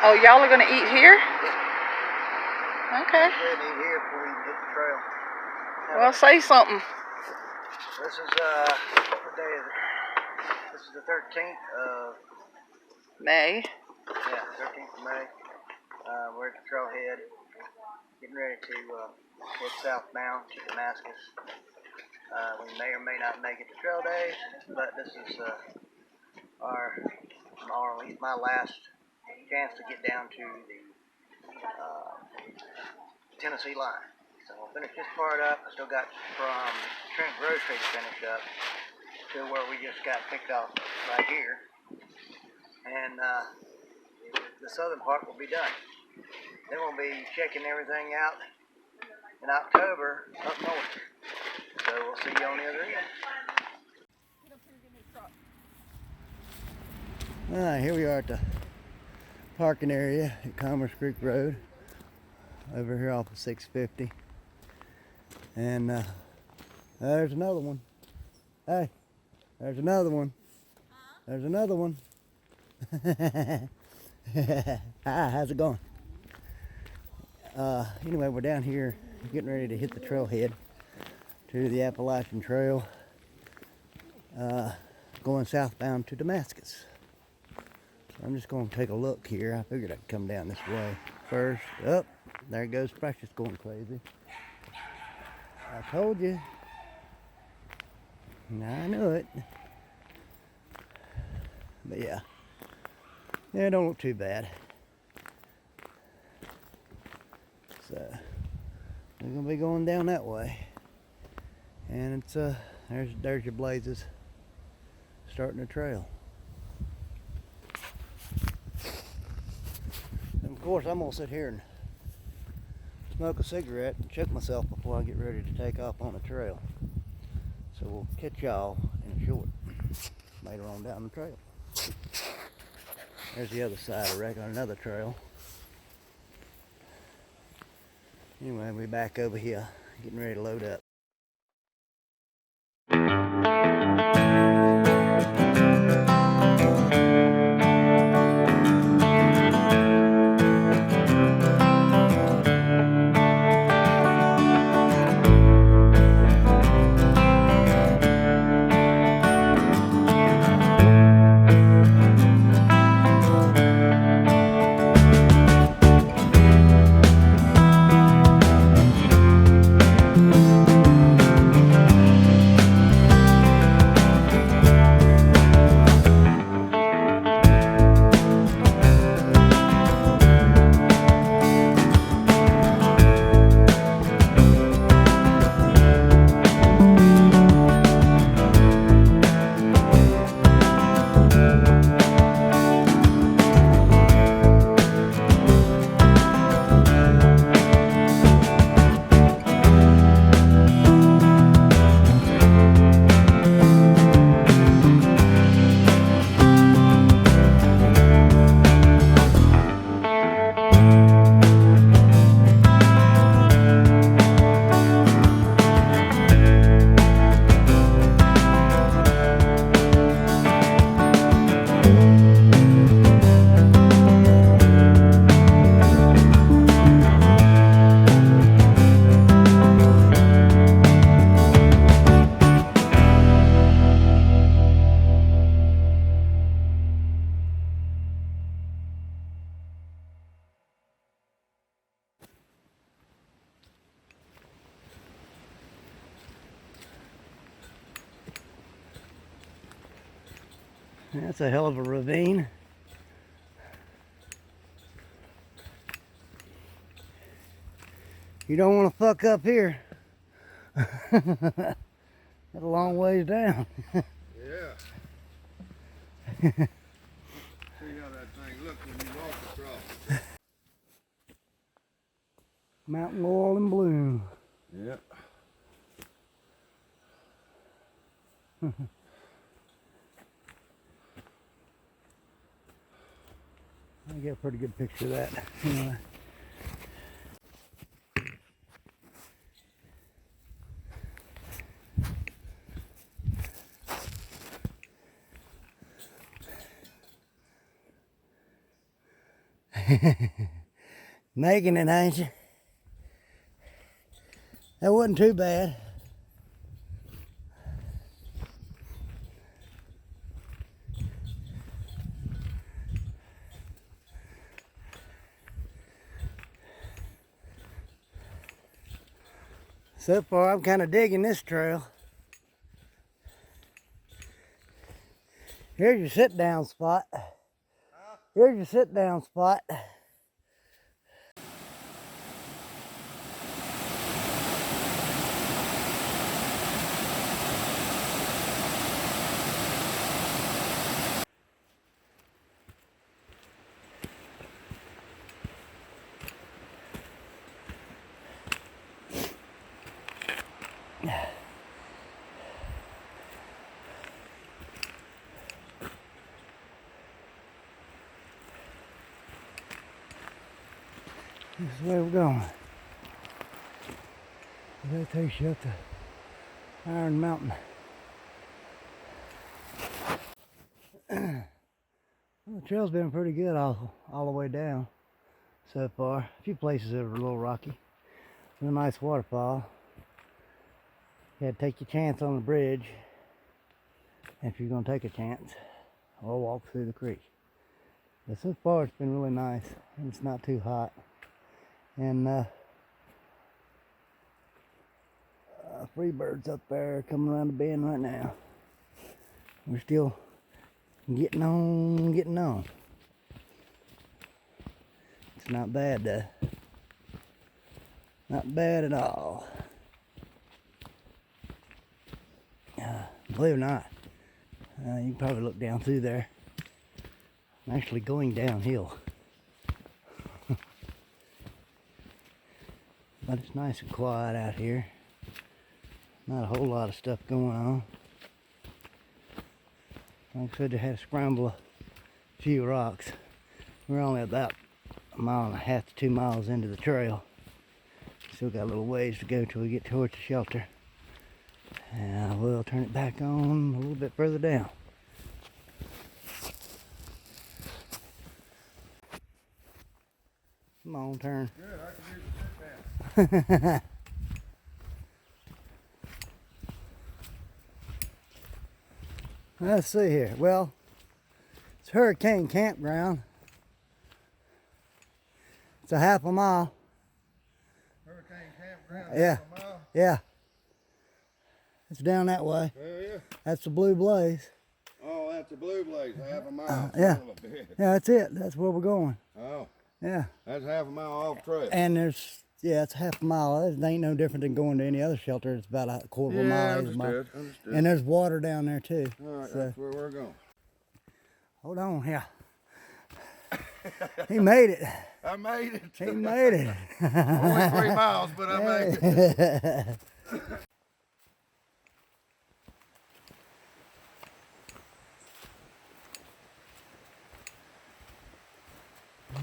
Oh, y'all are gonna eat here? Okay. We're gonna eat here before we hit the trail. Well, say something. This is what day is it? This is the 13th of May. Yeah, 13th of May. We're at the trailhead, getting ready to head southbound to Damascus. We may or may not make it to trail days, but this is or at least my last chance to get down to the Tennessee line. So we'll finish this part up. I still got from Trent Grocery to finish up to where we just got picked off right here. And the southern part will be done. Then we'll be checking everything out in October up north. So we'll see you on the other end. Alright, here we are at the parking area at Commerce Creek Road, over here off of 650. And there's another one. Hey, there's another one. There's another one. Hi, how's it going? Anyway, we're down here getting ready to hit the trailhead to the Appalachian Trail, going southbound to Damascus. I'm just going to take a look here. I figured I'd come down this way first. Oh, there goes Precious going crazy. I told you. I knew it. But yeah, it don't look too bad. So we're gonna be going down that way, and it's there's your blazes starting the trail. And of course, I'm gonna sit here and smoke a cigarette and check myself before I get ready to take off on the trail. So we'll catch y'all in a short later on down the trail. There's the other side, I reckon, another trail. Anyway, we're back over here, getting ready to load up. That's a hell of a ravine. You don't want to fuck up here. That's a long ways down. Yeah. See how that thing looks when you walk across. Mountain laurel in bloom. Yep. I get a pretty good picture of that. Anyway. Making it, ain't you? That wasn't too bad. So far, I'm kind of digging this trail. Here's your sit-down spot. Here's your sit-down spot. This is where we're going. That takes you up to Iron Mountain. Well, the trail's been pretty good all the way down so far. A few places that are a little rocky. It's a nice waterfall. You had to take your chance on the bridge if you're going to take a chance, or walk through the creek. But so far it's been really nice, and it's not too hot. And free birds up there coming around the bend right now. We're still getting on. It's not bad though. Not bad at all. Believe it or not, you can probably look down through there. I'm actually going downhill. But it's nice and quiet out here. Not a whole lot of stuff going on. Like I said, they had to scramble a few rocks. We're only about 1.5 to 2 miles into the trail. Still got a little ways to go till we get towards the shelter. And I will turn it back on a little bit further down. Come on, turn. Good, I can do the sit down. Let's see here. Well, it's Hurricane Campground. It's a 1/2 mile. Hurricane Campground, Yeah. 1/2 mile. Yeah. It's down that way. Oh, yeah. That's the Blue Blaze. Oh, that's a blue blaze, 1/2 mile. Yeah. Son of a bitch. Yeah, that's it. That's where we're going. Oh, Yeah. that's 1/2 mile off trail. And there's, yeah, it's a 1/2 mile. It ain't no different than going to any other shelter. It's about a quarter of a mile. Either mile. Understood. And there's water down there too. All right, So, that's where we're going. hold on here. He made it. I made it. He made it. Only 3 miles, but I made it.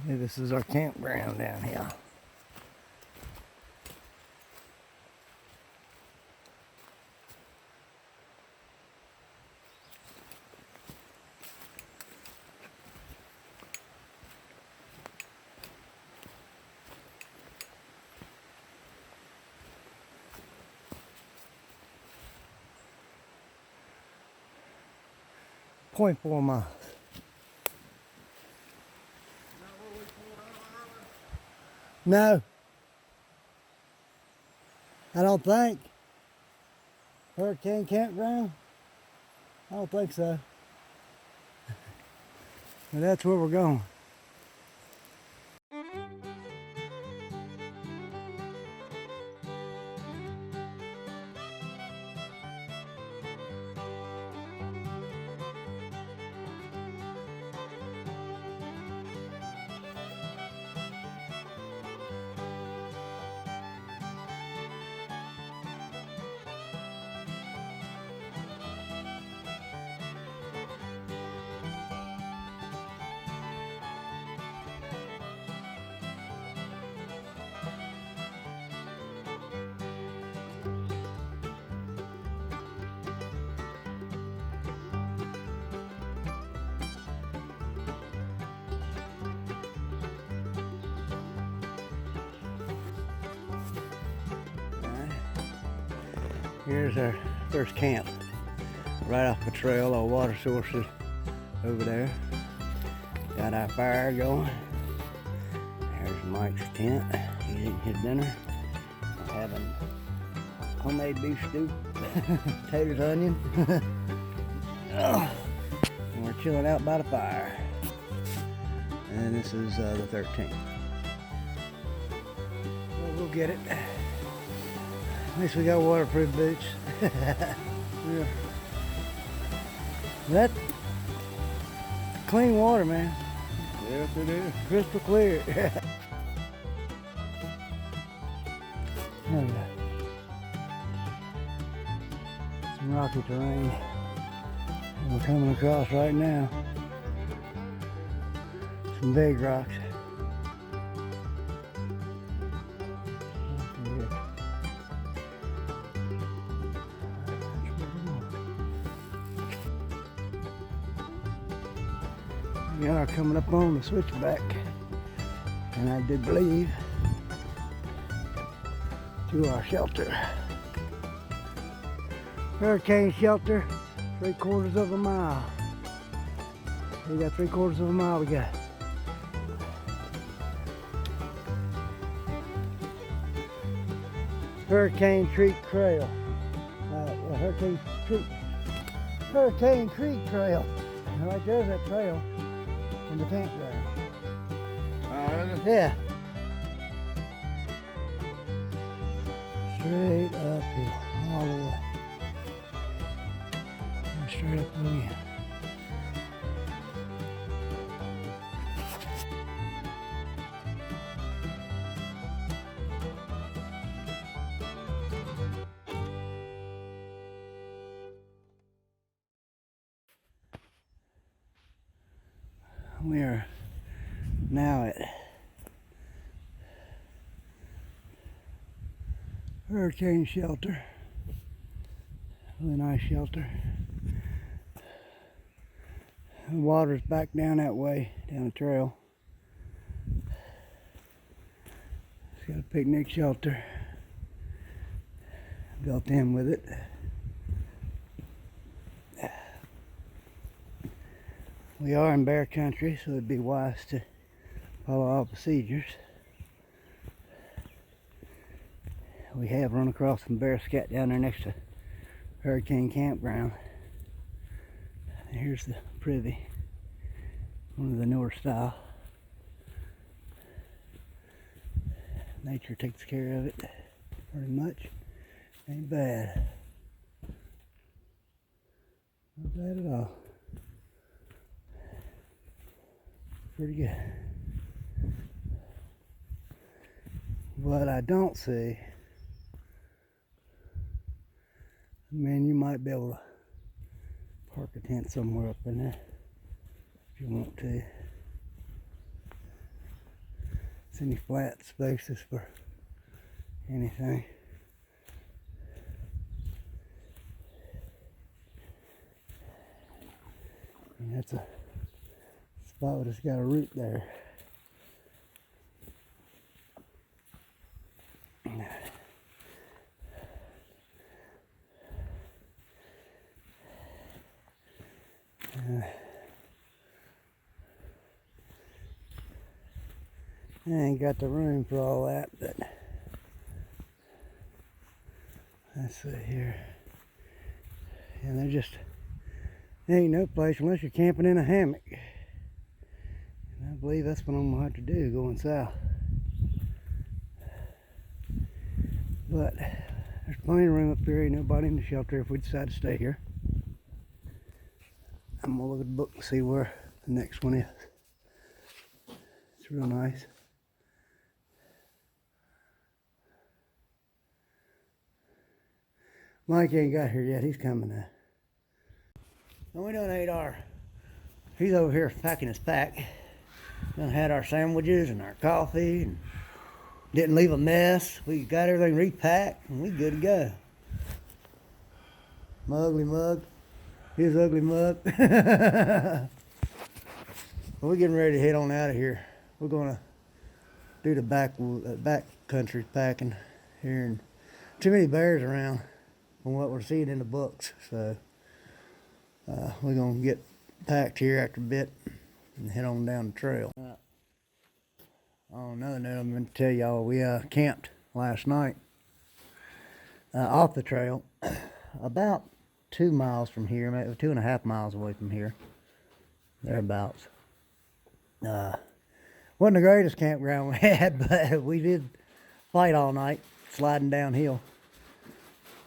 Okay, this is our campground down here. .4 miles. No. I don't think. Hurricane Campground? I don't think so. But that's where we're going. Here's our first camp. Right off the trail, our water sources over there. Got our fire going. There's Mike's tent. He's eating his dinner. I'm having homemade beef stew, potatoes, onion. And we're chilling out by the fire. And this is the 13th. Well, we'll get it. At least we got waterproof boots. Yeah. That's clean water, man. Yes, it is. Crystal clear. Some rocky terrain. And we're coming across right now some big rocks. We are coming up on the switchback, and I do believe to our shelter. Hurricane shelter, 3/4 of a mile. We got 3/4 of a mile we got. Hurricane Creek Trail. Hurricane Creek Trail. Right there's that trail in the campground. Yeah. Straight uphill, all the way. And straight up again. We are now at hurricane shelter. Really nice shelter. The water's back down that way, down the trail. It's got a picnic shelter built in with it. We are in bear country, so it'd be wise to follow all procedures. We have run across some bear scat down there next to Hurricane Campground. And here's the privy, one of the newer style. Nature takes care of it pretty much. Ain't bad. Not bad at all. Pretty good. What I don't see, you might be able to park a tent somewhere up in there if you want to. It's any flat spaces for anything. And that's a spot that's got a root there. I ain't got the room for all that, but let's see here. And there ain't no place unless you're camping in a hammock. And I believe that's what I'm gonna have to do going south. But there's plenty of room up here, ain't nobody in the shelter if we decide to stay here. I'm gonna look at the book and see where the next one is. It's real nice. Mike ain't got here yet, he's coming now. And we done ate he's over here packing his pack. Done had our sandwiches and our coffee and didn't leave a mess. We got everything repacked and we good to go. My ugly mug. His ugly mug. Well, we're getting ready to head on out of here. We're gonna do the back country packing here, and too many bears around. from what we're seeing in the books. So we're gonna get packed here after a bit and head on down the trail. On another note, I'm going to tell y'all we camped last night off the trail, about 2 miles from here, maybe 2.5 miles away from here, thereabouts. Wasn't the greatest campground we had, but we did fight all night, sliding downhill.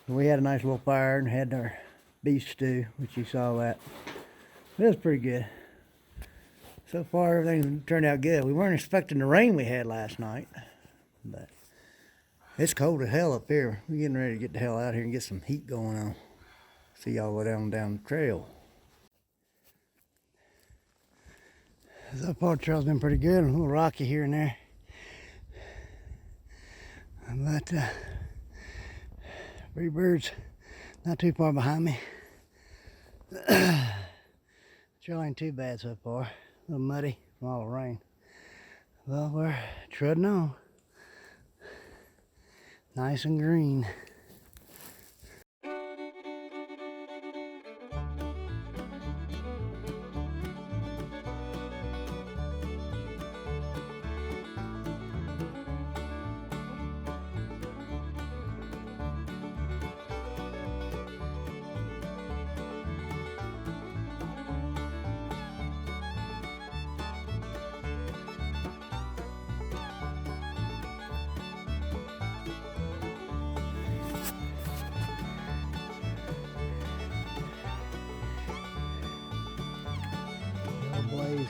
We had a nice little fire and had our beef stew, which you saw that. It was pretty good. So far, everything turned out good. We weren't expecting the rain we had last night, but it's cold as hell up here. We're getting ready to get the hell out here and get some heat going on. See y'all go down the trail. So far, the trail's been pretty good. A little rocky here and there, but Free Bird's not too far behind me. Trail ain't too bad so far. A little muddy from all the rain. Well, we're treading on. Nice and green. Blaze.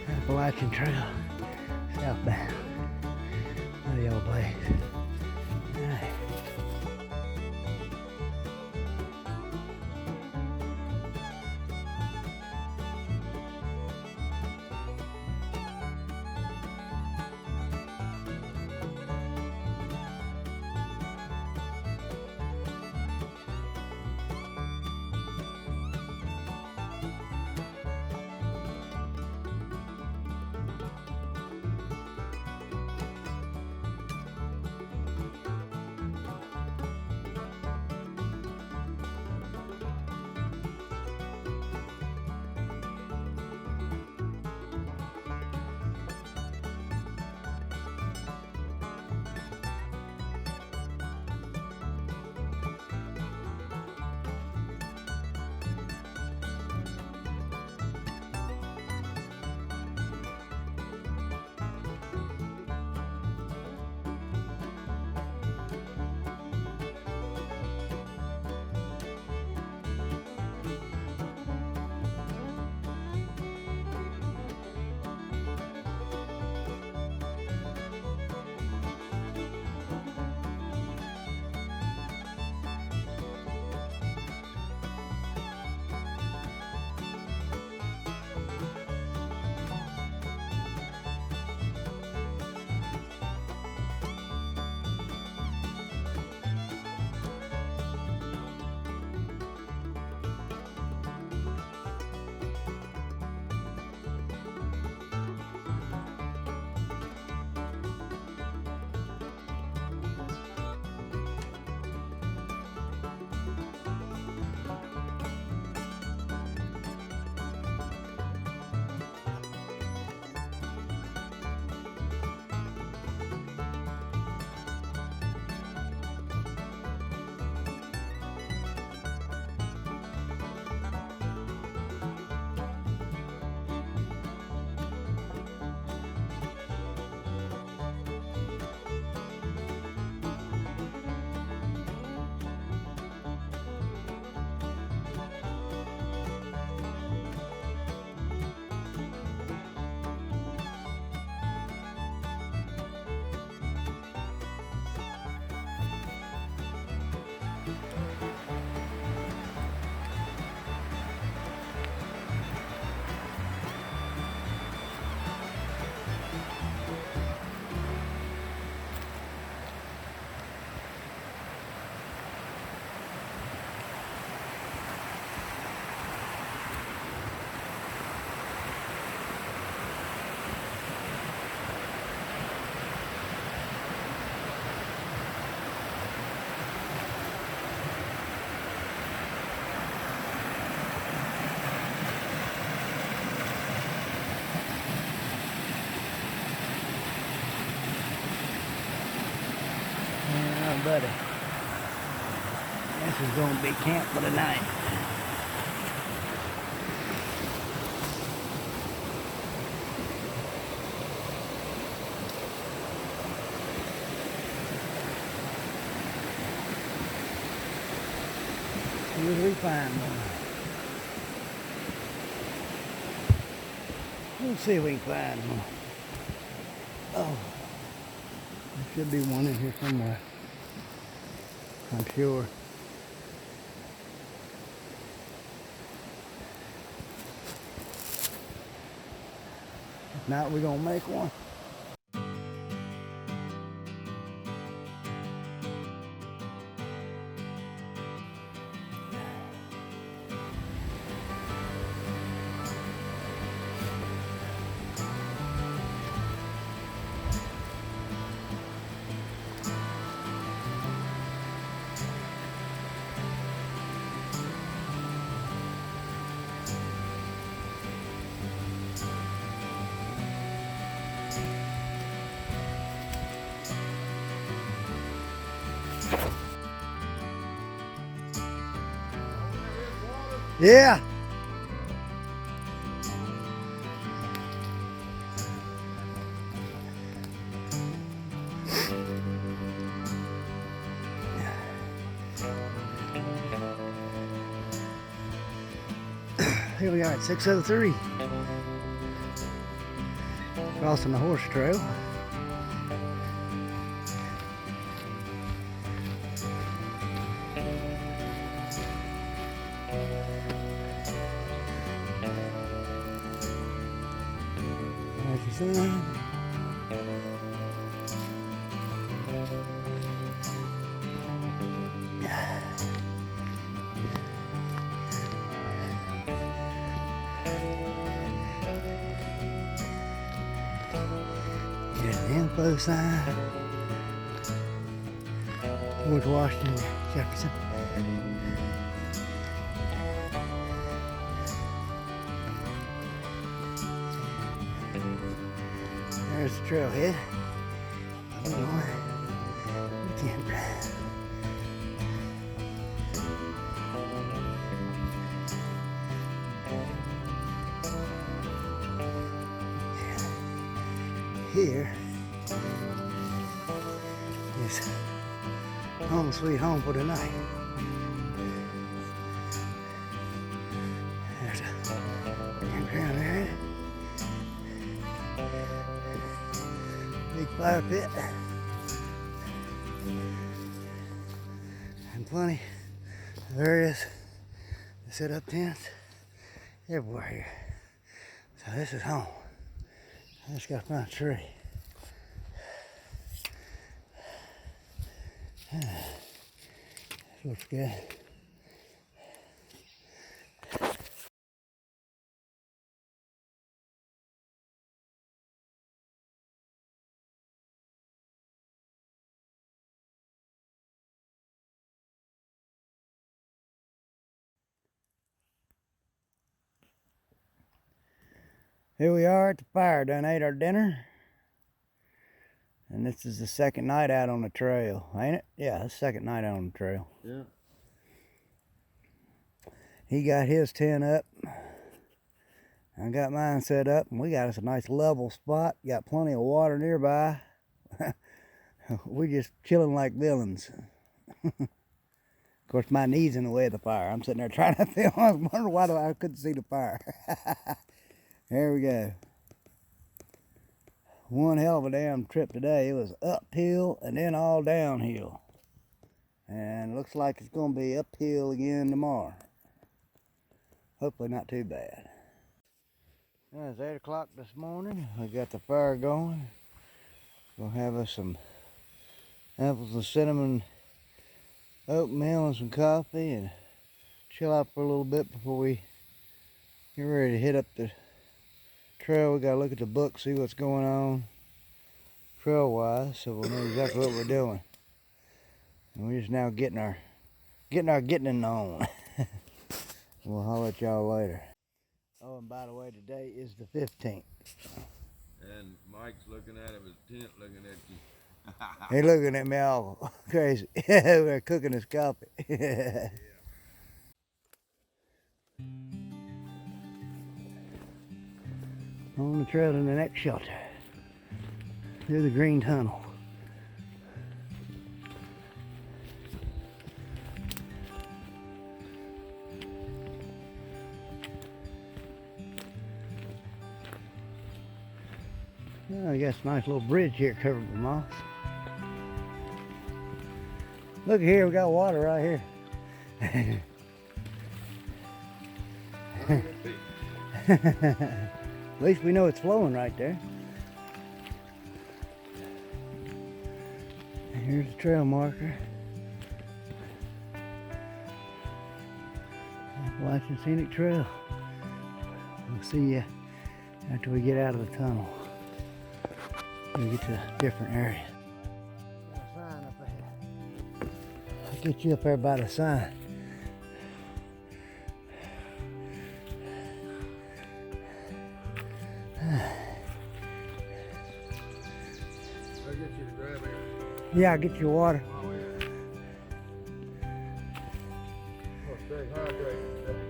Appalachian Trail, southbound. What the old blaze. Alright. buddy. This is gonna be camp for the night. Here's we find one. Let's see if we can find one. Oh, there should be one in here somewhere. I'm sure. If not, we're gonna make one. Yeah. Here we are at 603. Crossing the horse trail. There's the sun. There's the info sign. George Washington, Jefferson. There's the trailhead. Here is home sweet home for tonight. There's a campground area. Big fire pit. And plenty of areas to set up tents everywhere here. So this is home. I just gotta find a tree. This looks good. Here we are at the fire, done ate our dinner. And this is the second night out on the trail, ain't it? Yeah, the second night out on the trail. Yeah. He got his tent up. I got mine set up, and we got us a nice level spot. Got plenty of water nearby. We just chilling like villains. Of course, my knee's in the way of the fire. I'm sitting there trying to film. I was wondering why I couldn't see the fire. There we go. One hell of a damn trip today. It was uphill and then all downhill. And it looks like it's going to be uphill again tomorrow. Hopefully not too bad. Well, it's 8 o'clock this morning. We got the fire going. We'll have us some apples and cinnamon oatmeal and some coffee and chill out for a little bit before we get ready to hit up the trail. We got to look at the book, see what's going on trail wise, so we'll know exactly what we're doing. And we're just now getting our getting on. We'll holler at y'all later. Oh, and by the way, today is the 15th. And Mike's looking at him, his tent looking at you. He looking at me all crazy. We're cooking his coffee. On the trail to the next shelter. Through the green tunnel. Oh, I guess a nice little bridge here covered with moss. Look here, we got water right here. At least we know it's flowing right there. And here's the trail marker. Appalachian Scenic Trail. We'll see you after we get out of the tunnel. We get to a different area. Got a sign up ahead. I'll get you up there by the sign. I'll get you to grab it. Yeah, I'll get you water. Oh, yeah. Oh, stay hydrated today.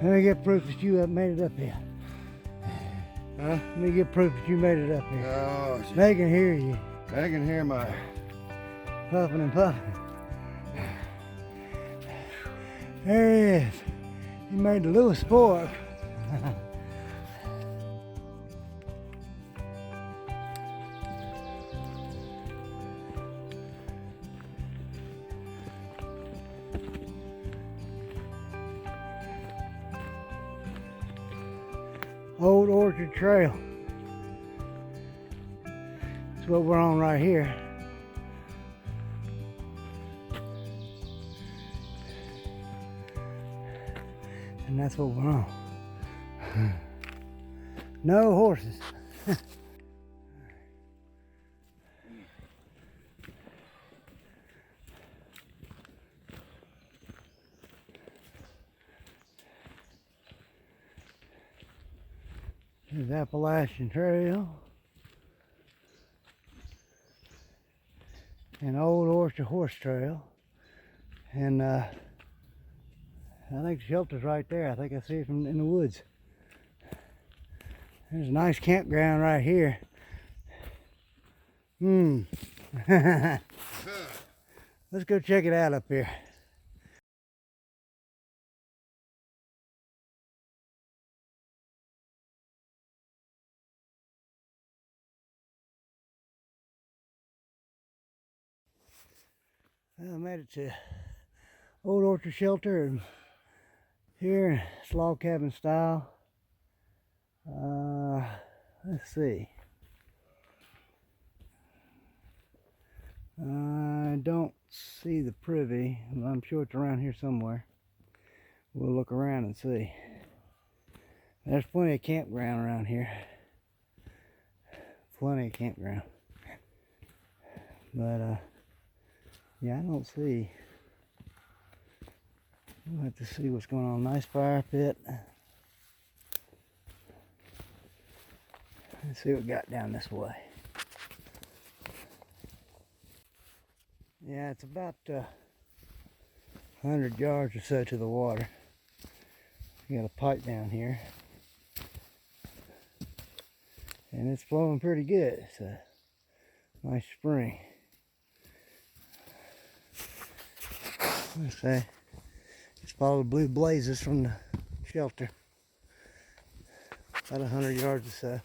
Let me get proof that you made it up here. Huh? Let me get proof that you made it up here. Oh, They can hear you I can hear my... puffing and puffing. There he is. He made the Lewis Fork. Old Orchard Trail. That's what we're on right here. And that's what we're on. No horses. Here's Appalachian Trail and Old Orchard Horse Trail, and I think the shelter's right there. I think I see it from in the woods. There's a nice campground right here. Let's go check it out up here. I made it to Old Orchard Shelter, and here it's log cabin style. Let's see. I don't see the privy. I'm sure it's around here somewhere. We'll look around and see. There's plenty of campground around here. Plenty of campground. But yeah, I don't see. We'll have to see what's going on. Nice fire pit. Let's see what we got down this way. Yeah, it's about 100 yards or so to the water. We got a pipe down here. And it's flowing pretty good. It's a nice spring. Let's say it's followed blue blazes from the shelter. About 100 yards or so.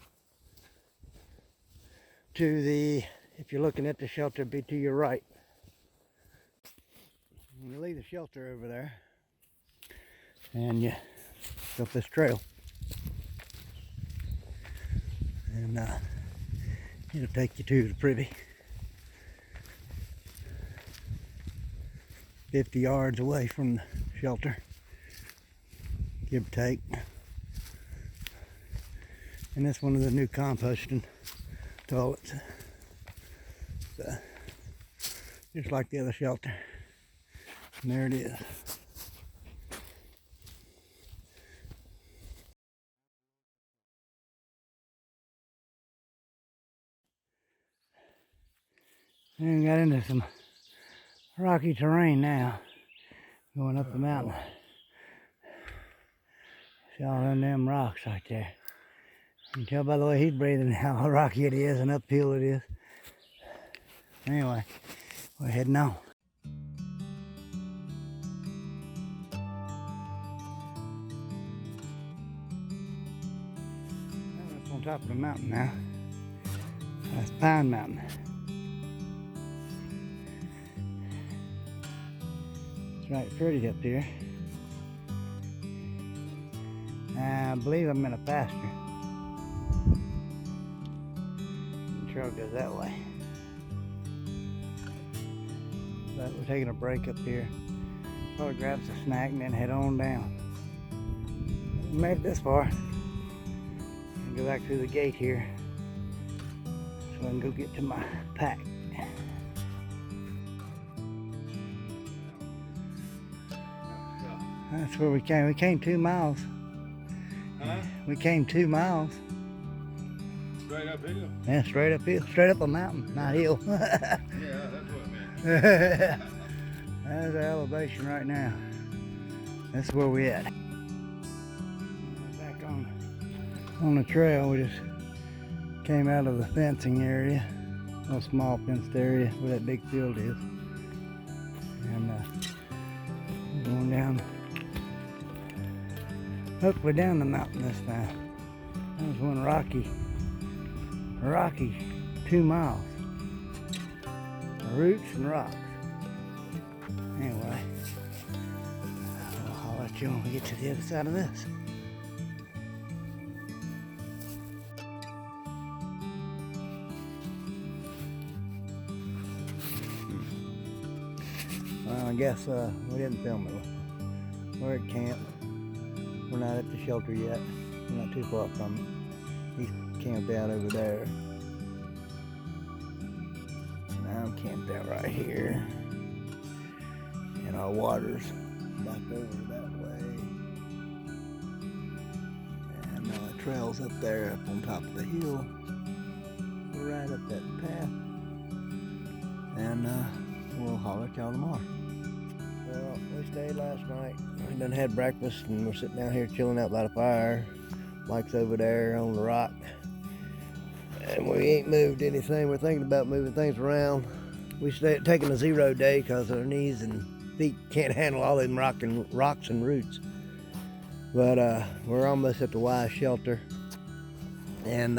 To the, if you're looking at the shelter, it'd be to your right. You leave the shelter over there and you go up this trail. And it'll take you to the privy. 50 yards away from the shelter, give or take. And that's one of the new composting toilets. So, just like the other shelter. And there it is. And got into some rocky terrain now, going up the mountain. See all them rocks right there. You can tell by the way he's breathing how rocky it is and uphill it is. Anyway, we're heading on. I'm up on top of the mountain now. That's Pine Mountain. It's right pretty up here. I believe I'm in a pasture. The trail goes that way. But we're taking a break up here. Probably grab some snack and then head on down. We made it this far. And go back through the gate here so I can go get to my pack. That's where we came. We came 2 miles. Huh? We came 2 miles. Straight uphill? Yeah, straight uphill. Straight up a mountain, not hill. Yeah, that's what I meant. That's the elevation right now. That's where we at. Back on the trail, we just came out of the fencing area, a small fenced area where that big field is, and going down, hopefully down the mountain this time. That was one rocky 2 miles, roots and rocks. Anyway, I'll let you when we get to the other side of this. Well, I guess we didn't film it. We're at camp. We're not at the shelter yet. We're not too far from it. He's camped out over there. And I'm camped out right here. And our water's back over that way. And the trail's up there, up on top of the hill. We're right up that path. And we'll holler at y'all tomorrow. Well, we stayed last night. We done had breakfast and we're sitting down here chilling out by the fire. Mike's over there on the rock. And we ain't moved anything. We're thinking about moving things around. We stayed taking a 0 day because our knees and feet can't handle all them rocks and roots. But we're almost at the Y shelter. And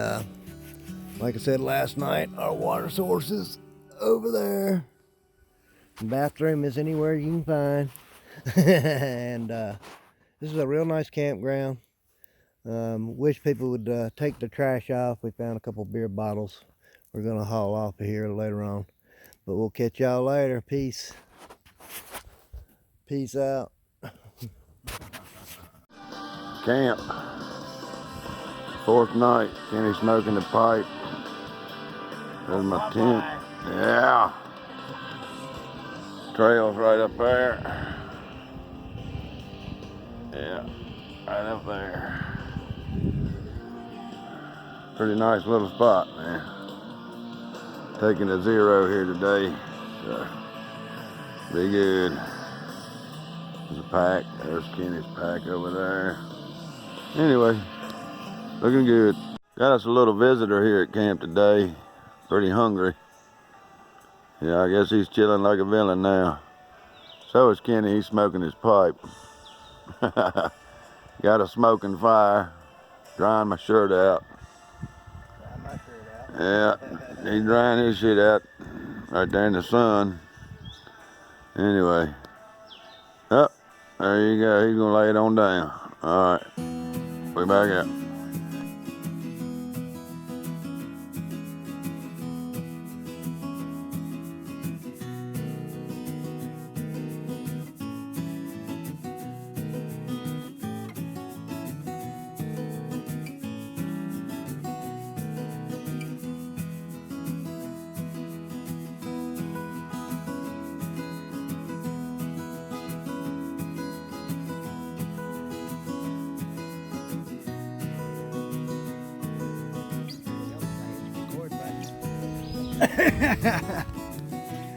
like I said last night, our water source is over there. The bathroom is anywhere you can find. And this is a real nice campground. Wish people would take the trash off. We found a couple beer bottles. We're gonna haul off of here later on. But we'll catch y'all later. Peace. Peace out. Camp. 4th night. Kenny smoking the pipe. There's my tent. Yeah. Trail's right up there. Yeah. Right up there. Pretty nice little spot, man. Taking a 0 here today. So, be good. There's a pack. There's Kenny's pack over there. Anyway, looking good. Got us a little visitor here at camp today. Pretty hungry. Yeah, I guess he's chilling like a villain now. So is Kenny. He's smoking his pipe. Got a smoking fire. Drying my shirt out. Yeah, he's drying his shit out right there in the sun. Anyway. Oh, there you go. He's gonna lay it on down. All right. We back up.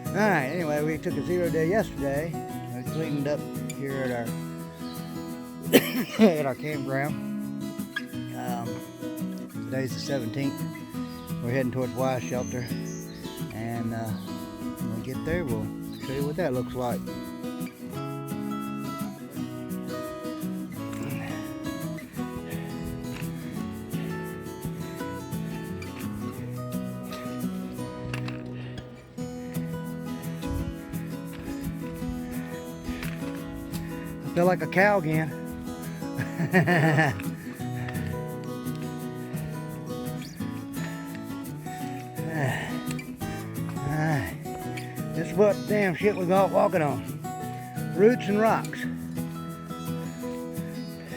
Alright, anyway, we took a 0 day yesterday. We cleaned up here at our at our campground. Today's the 17th. We're heading towards Y Shelter. And when we get there, we'll show you what that looks like. I feel like a cow again. This is what damn shit we got walking on. Roots and rocks.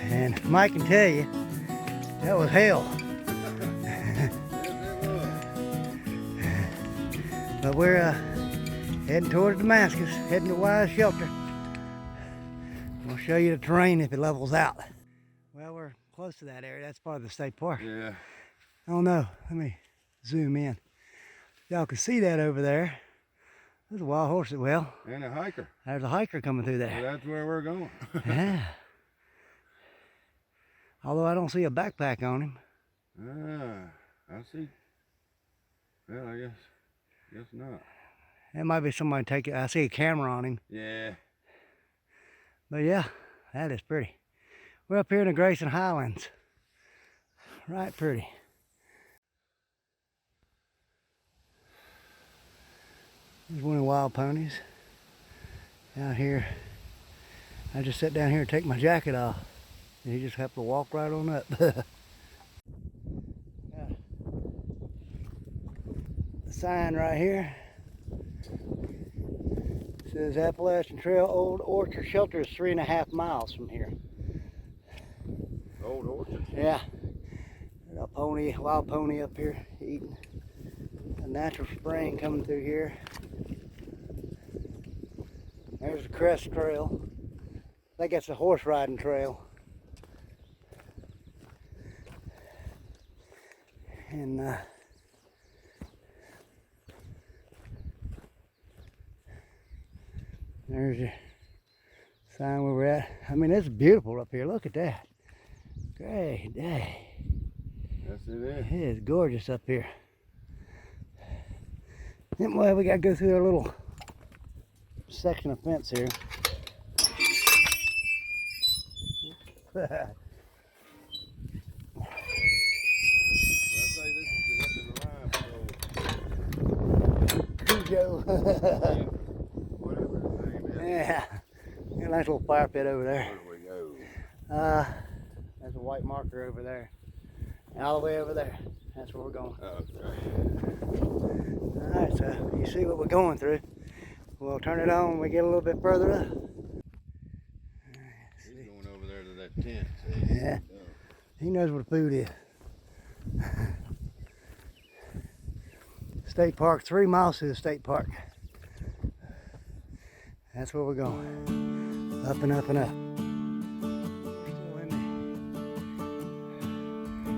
And Mike can tell you, that was hell. But we're heading towards Damascus, heading to Y Shelter. We'll show you the terrain if it levels out. Well, we're close to that area. That's part of the state park. Yeah. Oh no, let me zoom in. Y'all can see that over there. There's a wild horse. Well, And a hiker. there's a hiker coming through Well, there. that's where we're going. Yeah. Although I don't see a backpack on him. I see. Well, I guess not. That might be somebody taking. I see a camera on him. Yeah. But yeah, that is pretty. We're up here in the Grayson Highlands. Right pretty. There's one of the wild ponies out here. I just sat down here and take my jacket off. And he just happened to walk right on up. The sign right here says Appalachian Trail Old Orchard Shelter is 3.5 miles from here. Old orchard. Yeah. There's a pony, wild pony up here eating. A natural spring coming through here. There's the crest trail. I think that's a horse riding trail. And there's your sign where we're at. I mean, it's beautiful up here. Look at that. Great day. Yes, it is. It is gorgeous up here. Anyway, we gotta go through a little section of fence here. Cujo. Whatever his name is. Yeah. Got a nice little fire pit over there. Where do we go? There's a white marker over there. And all the way over there. That's where we're going. Okay. Alright, so you see what we're going through. We'll turn it on when we get a little bit further up. He's going over there to that tent. See? Yeah. He knows where the food is. State park, 3 miles to the state park. That's where we're going. Up and up and up. Still in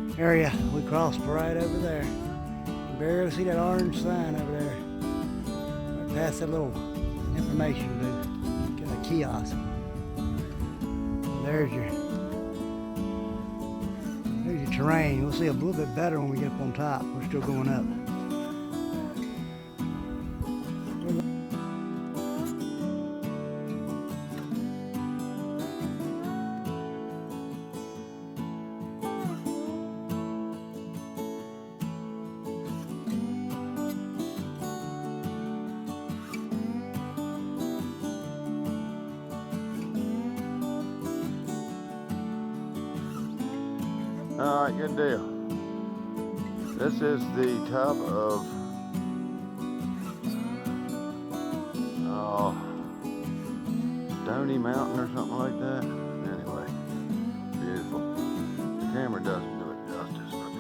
the area we crossed right over there. You barely see that orange sign over there. Right past that little information booth. Got a kiosk. There's your terrain. We'll see a little bit better when we get up on top. We're still going up. All right, good deal. This is the top of Stony Mountain or something like that. Anyway, beautiful. The camera doesn't do it justice, but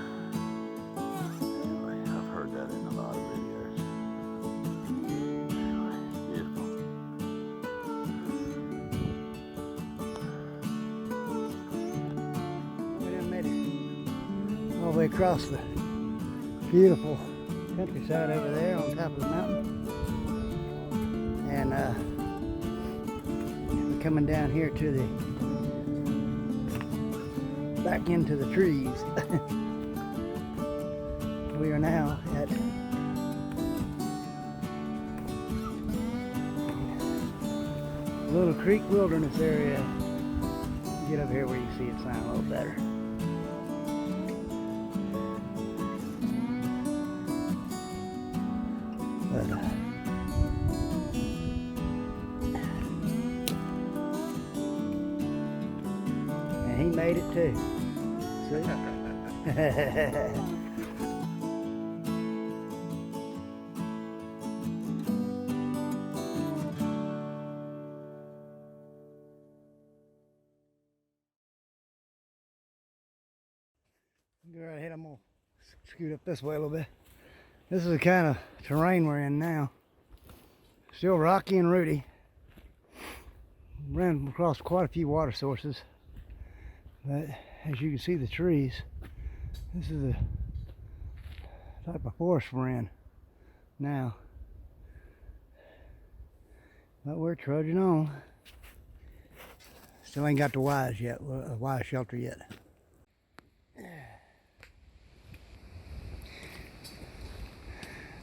anyway, I've heard that in a lot of videos. Anyway, beautiful. We done made it all the way across the beautiful countryside over there on top of the mountain. And we're coming down here to the back into the trees. We are now at Little Creek Wilderness area. Get up here where you see it sign a little better. But, and he made it too. See? Go right ahead, I'm gonna scoot up this way a little bit. This is the kind of terrain we're in now. Still rocky and rooty. Ran across quite a few water sources. But as you can see the trees, this is the type of forest we're in now. But we're trudging on. Still ain't got the wise yet, wise shelter yet.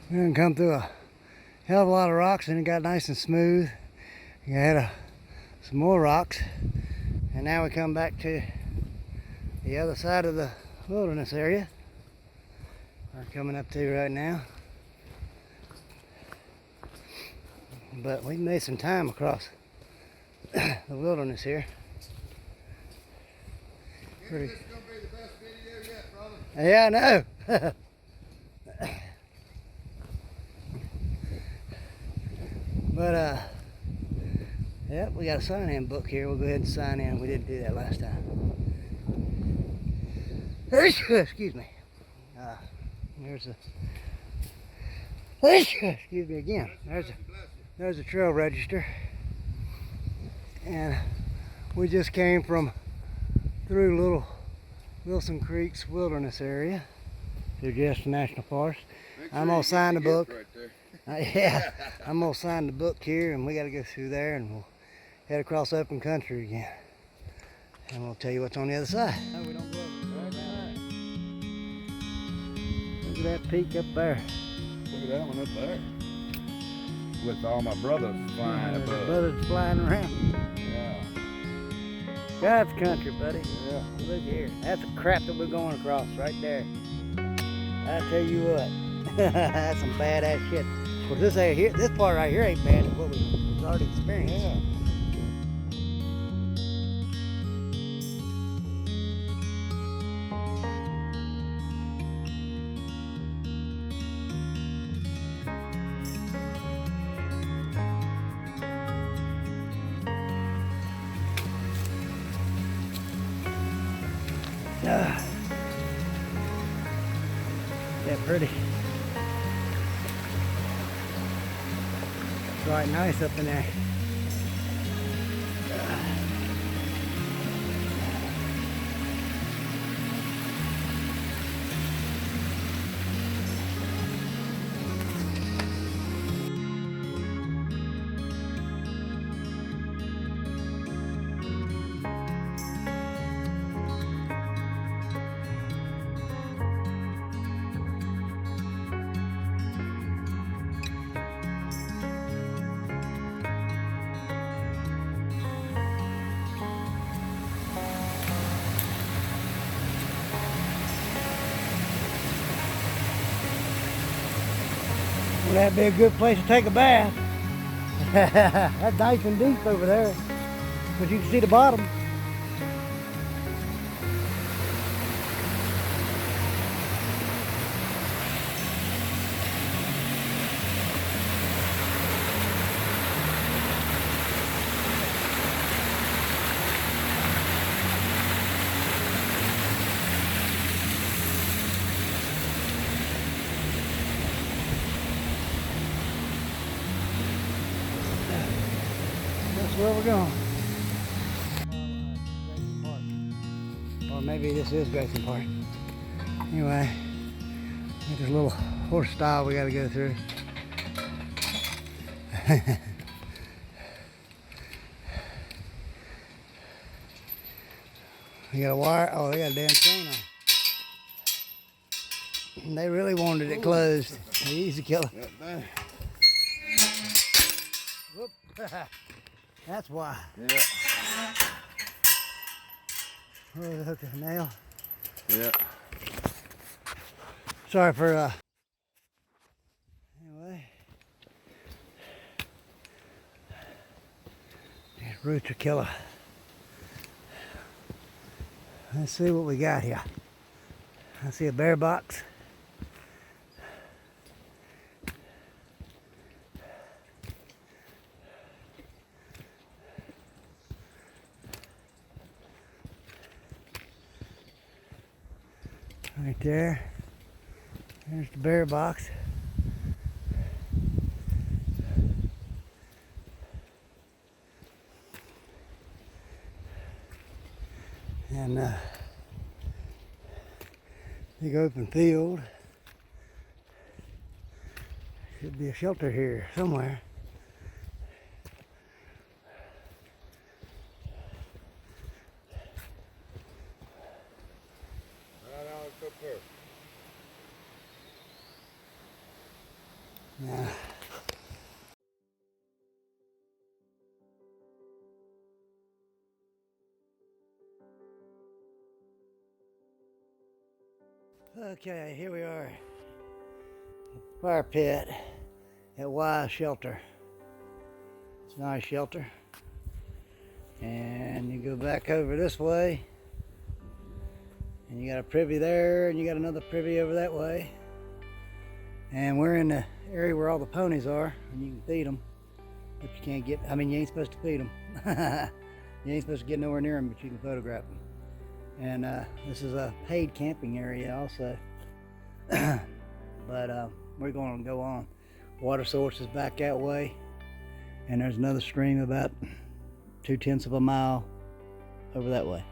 We're gonna come through a hell of a lot of rocks, and it got nice and smooth. We had some more rocks, and now we come back to the other side of the wilderness area we're coming up to right now. But we made some time across the wilderness here. Pretty. This is gonna be the best video yet, brother. Yeah, I know. But yep, we got a sign-in book here. We'll go ahead and sign in. We didn't do that last time. Excuse me. There's a. Excuse me again. There's a trail register, and we just came from through Little Wilson Creek's wilderness area to Jester National Forest. I'm gonna sign the book. Right there. Yeah, I'm gonna sign the book here, and we gotta go through there, and we'll head across open country again, and we'll tell you what's on the other side. No, we don't go over there. Look at that peak up there. Look at that one up there. With all my brothers flying above. Brothers flying around. Yeah. God's country, buddy. Yeah. Look here. That's the crap that we're going across right there. I tell you what, that's some badass shit. Well, this part right here ain't bad. It's what we've already experienced. Yeah. Yeah, pretty. It's right nice up in there. Well, that'd be a good place to take a bath. That's nice and deep over there, but you can see the bottom. Where we're going. Or maybe this is Grayson Park. Anyway, there's a little horse style we gotta go through. We got a wire. Oh, they got a damn chain on. They really wanted it closed. Easy killer. Whoop. That's why. Yeah. Oh, hook a nail. Yeah. Sorry for anyway. These roots are killer. Let's see what we got here. I see a bear box. Right there. There's the bear box. And big open field. Should be a shelter here somewhere. Yeah. Okay, here we are. Fire pit at Y Shelter. It's a nice shelter. And you go back over this way. And you got a privy there, and you got another privy over that way. And we're in the area where all the ponies are, and you can feed them. But you can't get, I mean, you ain't supposed to feed them. You ain't supposed to get nowhere near them, but you can photograph them. And this is a paid camping area also. But we're going to go on. Water source is back that way. And there's another stream about 2/10 of a mile over that way.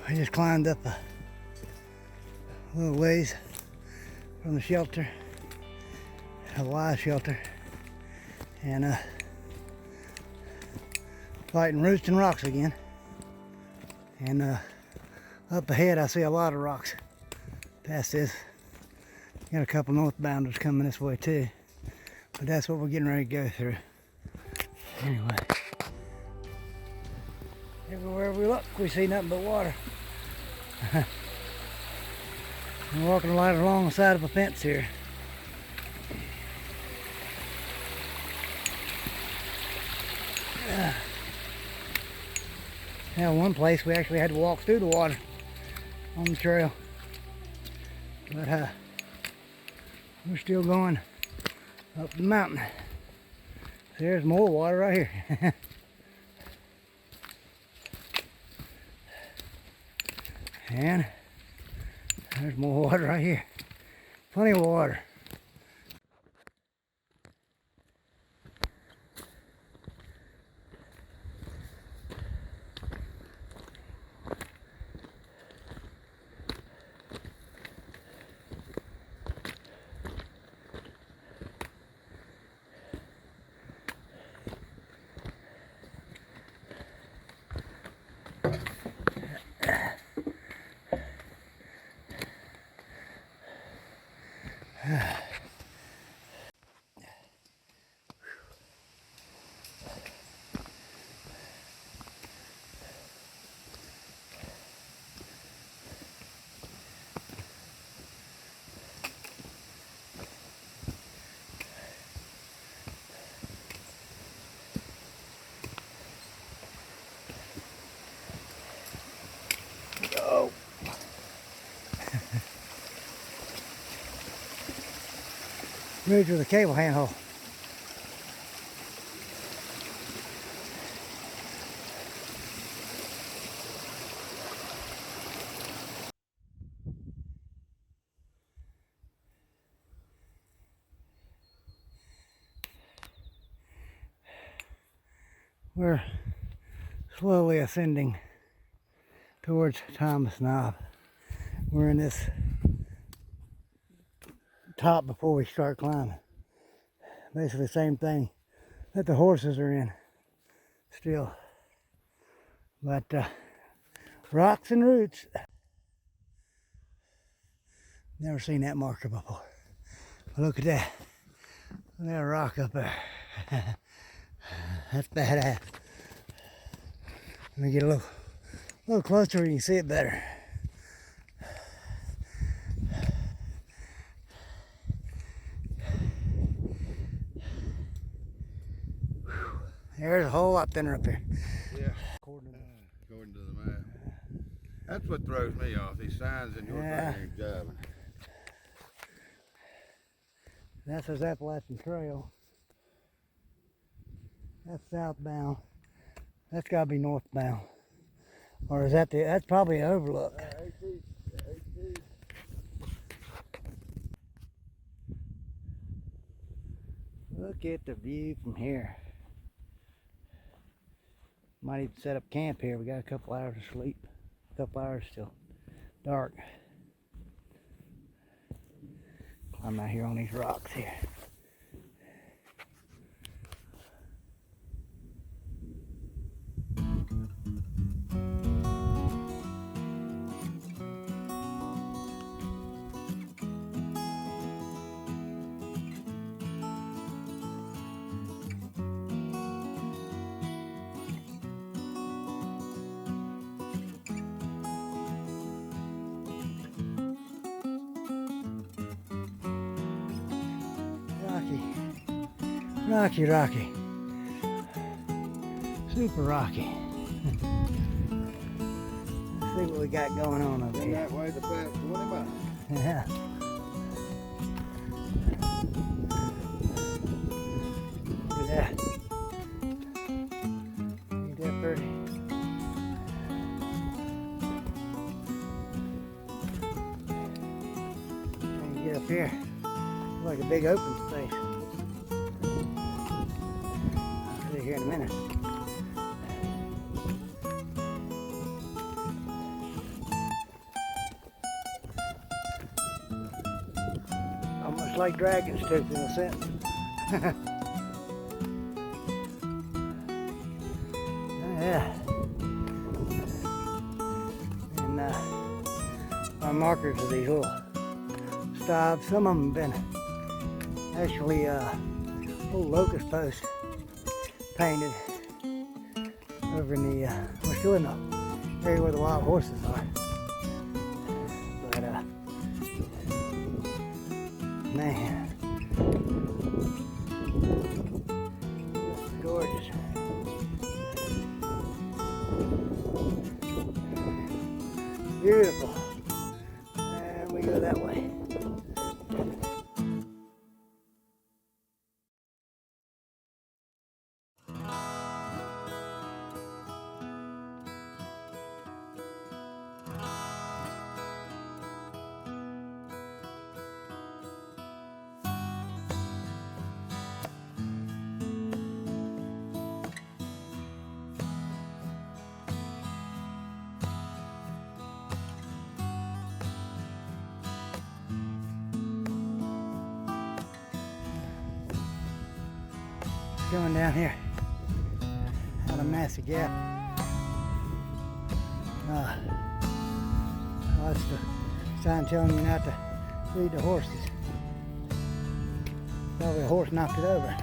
I just climbed up a little ways from the shelter, a Y shelter, and fighting roots and rocks again. And up ahead I see a lot of rocks past this. Got a couple northbounders coming this way too, but that's what we're getting ready to go through. Anyway, everywhere we look we see nothing but water. I'm walking right along the side of a fence here. Now, one place we actually had to walk through the water on the trail, but we're still going up the mountain. There's more water right here. And there's more water right here. Plenty of water. Oh. Moved with a cable handle. We're slowly ascending towards Thomas Knob. We're in this top before we start climbing. Basically the same thing that the horses are in still. But rocks and roots. Never seen that marker before. Look at that. Look at that rock up there. That's badass. Let me get a little closer where you can see it better. There's a whole lot thinner up here. Yeah. According to the map. That's what throws me off. These signs in your thing driving. That's the Appalachian Trail. That's southbound. That's got to be northbound. Or is that that's probably an overlook. Look at the view from here. Might even set up camp here. We got a couple hours of sleep. A couple hours till dark. Climb out here on these rocks here. Rocky. Super rocky. Let's see what we got going on over here. That way the past 20 miles. Yeah. Look at that. Ain't that pretty? Trying to get up here. Looks like a big open space. Here in a minute. Almost like dragon's tooth in a sense. Yeah. And our markers are these little stops. Some of them have been actually little locust posts painted over in the, we're still in the area where the wild horses are. But, man, this is gorgeous. Beautiful. And we go that way. Going down here out a massive gap. That's the sign telling you not to feed the horses. Probably a horse knocked it over.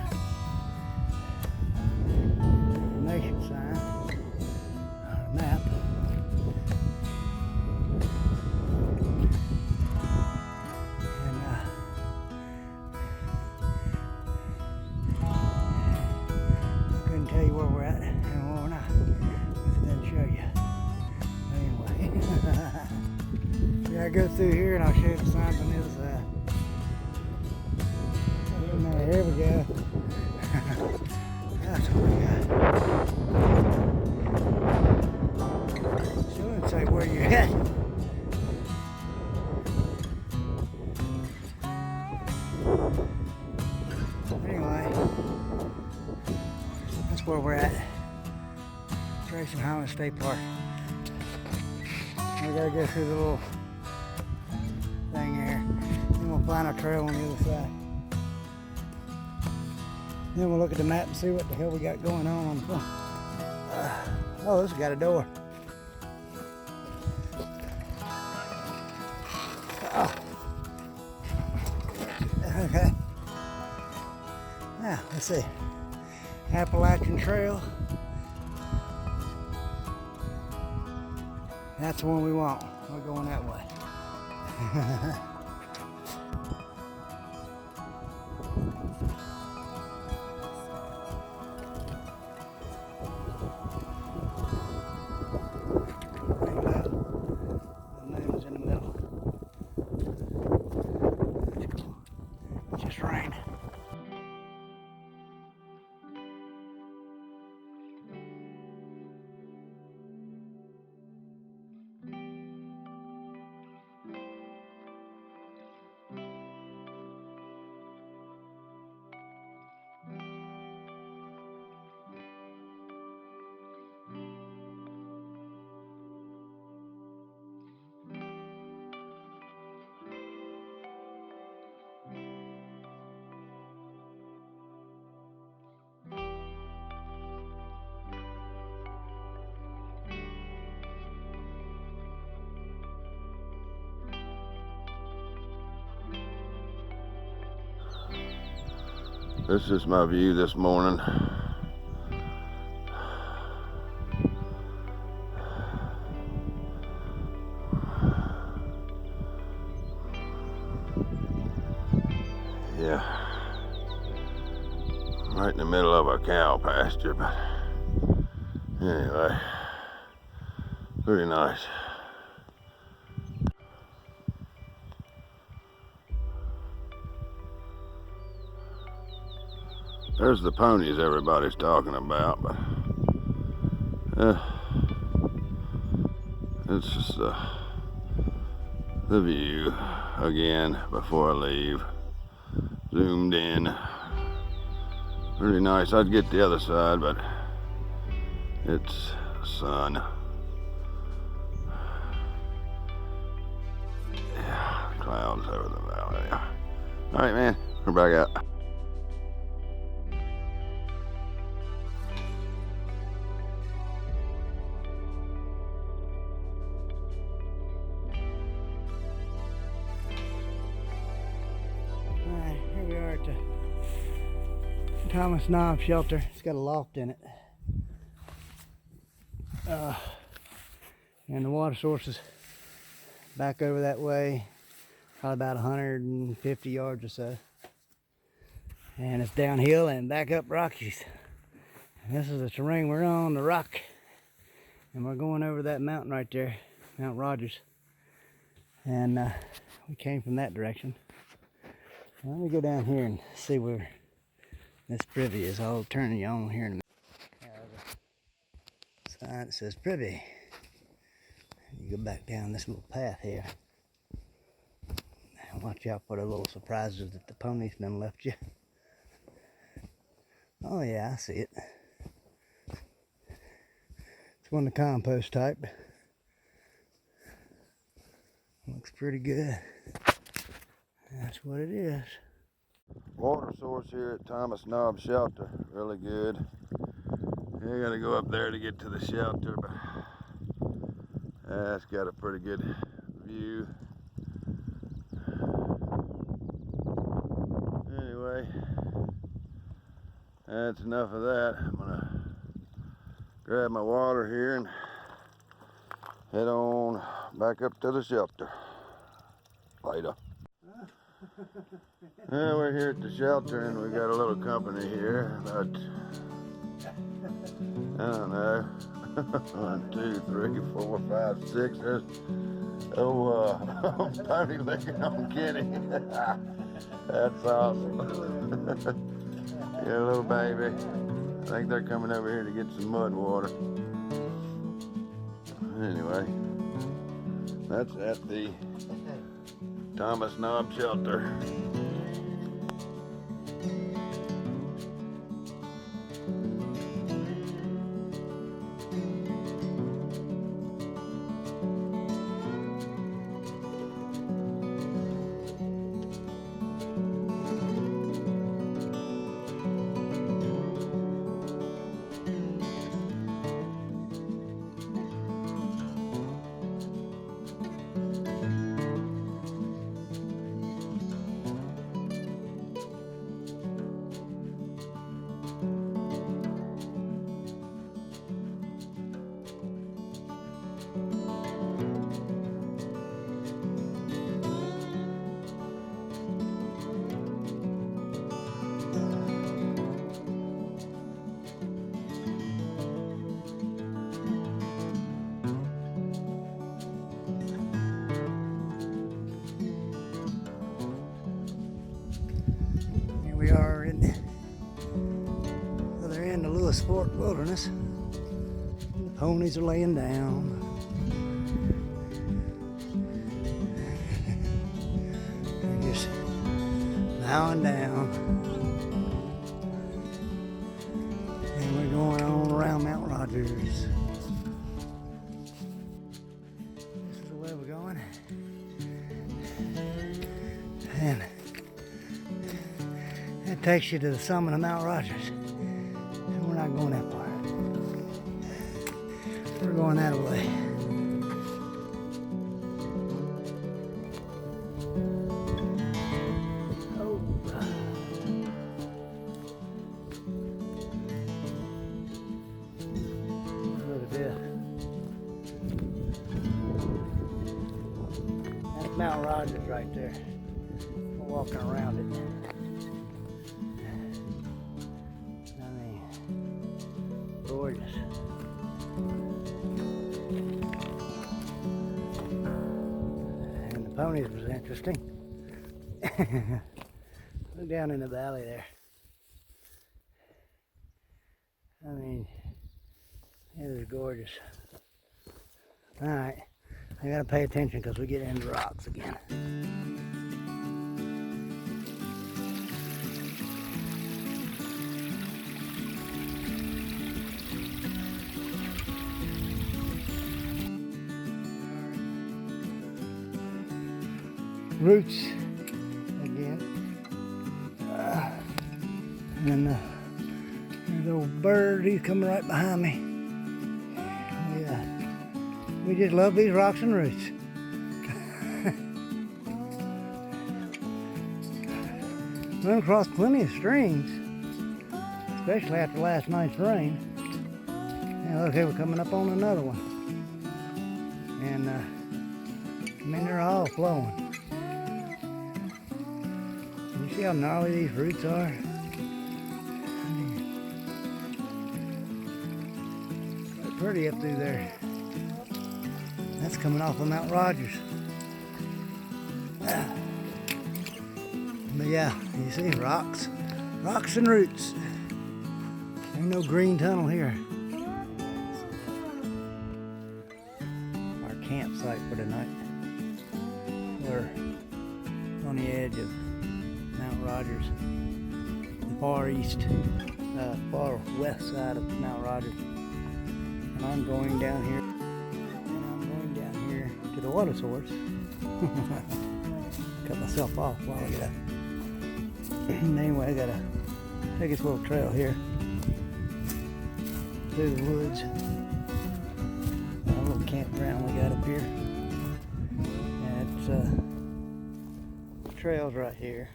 Information sign on a map. Tell you where we're at and where we're not, because it doesn't show you. Anyway, yeah, I go through here and I'll show you the signs on the other side. Here we go. That's what we got. Shouldn't say where you're at. Anyway. That's where we're at. Tracy Highland State Park. We gotta go through the little thing here. Then we'll find our trail on the other side. Then we'll look at the map and see what the hell we got going on the front. Oh, this has got a door. Oh. Okay. Now, let's see. Appalachian Trail. That's the one we want. We're going that way. The moon's in the middle. It's just rain. This is my view this morning. Yeah, right in the middle of a cow pasture, but anyway, pretty nice. There's the ponies everybody's talking about, but it's just the view again before I leave. Zoomed in. Pretty nice. I'd get the other side, but it's sun. Yeah, clouds over the valley. All right, man, we're back out. Alright, here we are at the Thomas Knob shelter. It's got a loft in it. And the water source is back over that way, probably about 150 yards or so. And it's downhill and back up Rockies. And this is the terrain we're on, the rock. And we're going over that mountain right there, Mount Rogers. And we came from that direction. Let me go down here and see where this privy is. I'll turn you on here in a minute. Sign that says privy. You go back down this little path here. Watch out for the little surprises that the ponies done left you. Oh yeah, I see it. It's one of the compost type. Looks pretty good. That's what it is. Water source here at Thomas Knob Shelter, really good. You gotta go up there to get to the shelter, but it's got a pretty good view. Anyway, that's enough of that. I'm gonna grab my water here and head on back up to the shelter. Later. Yeah, we're here at the shelter and we got a little company here. About, I don't know, 1, 2, 3, 4, 5, 6. There's pony licking on Kenny. That's awesome. Yeah, little baby. I think they're coming over here to get some mud water. Anyway, that's at the Thomas Knob Shelter. in the other end of Lewis Fork Wilderness. The ponies are laying down. They're just bowing down. And we're going on around Mount Rogers. This is the way we're going. And that takes you to the summit of Mount Rogers. And we're not going that far. We're going that way. Oh. Look at this. That's Mount Rogers right there. We're walking around it. Gorgeous. And the ponies was interesting. Look down in the valley there. I mean, it is gorgeous. Alright, I gotta pay attention because we get into rocks again. Roots again. And there's a old bird, he's coming right behind me. Yeah, we just love these rocks and roots. Run across plenty of streams, especially after last night's rain. And look, here we're coming up on another one. And I mean, they're all flowing. You see how gnarly these roots are? They're pretty up through there. That's coming off of Mount Rogers. But yeah, you see rocks and roots. Ain't no green tunnel here. Our campsite for tonight. We're on the edge of Mount Rogers, the far east, far west side of Mount Rogers. And I'm going down here, to the water source. Cut myself off while I get up. Anyway, I gotta take this little trail here through the woods. A little campground we got up here. And it's trails right here.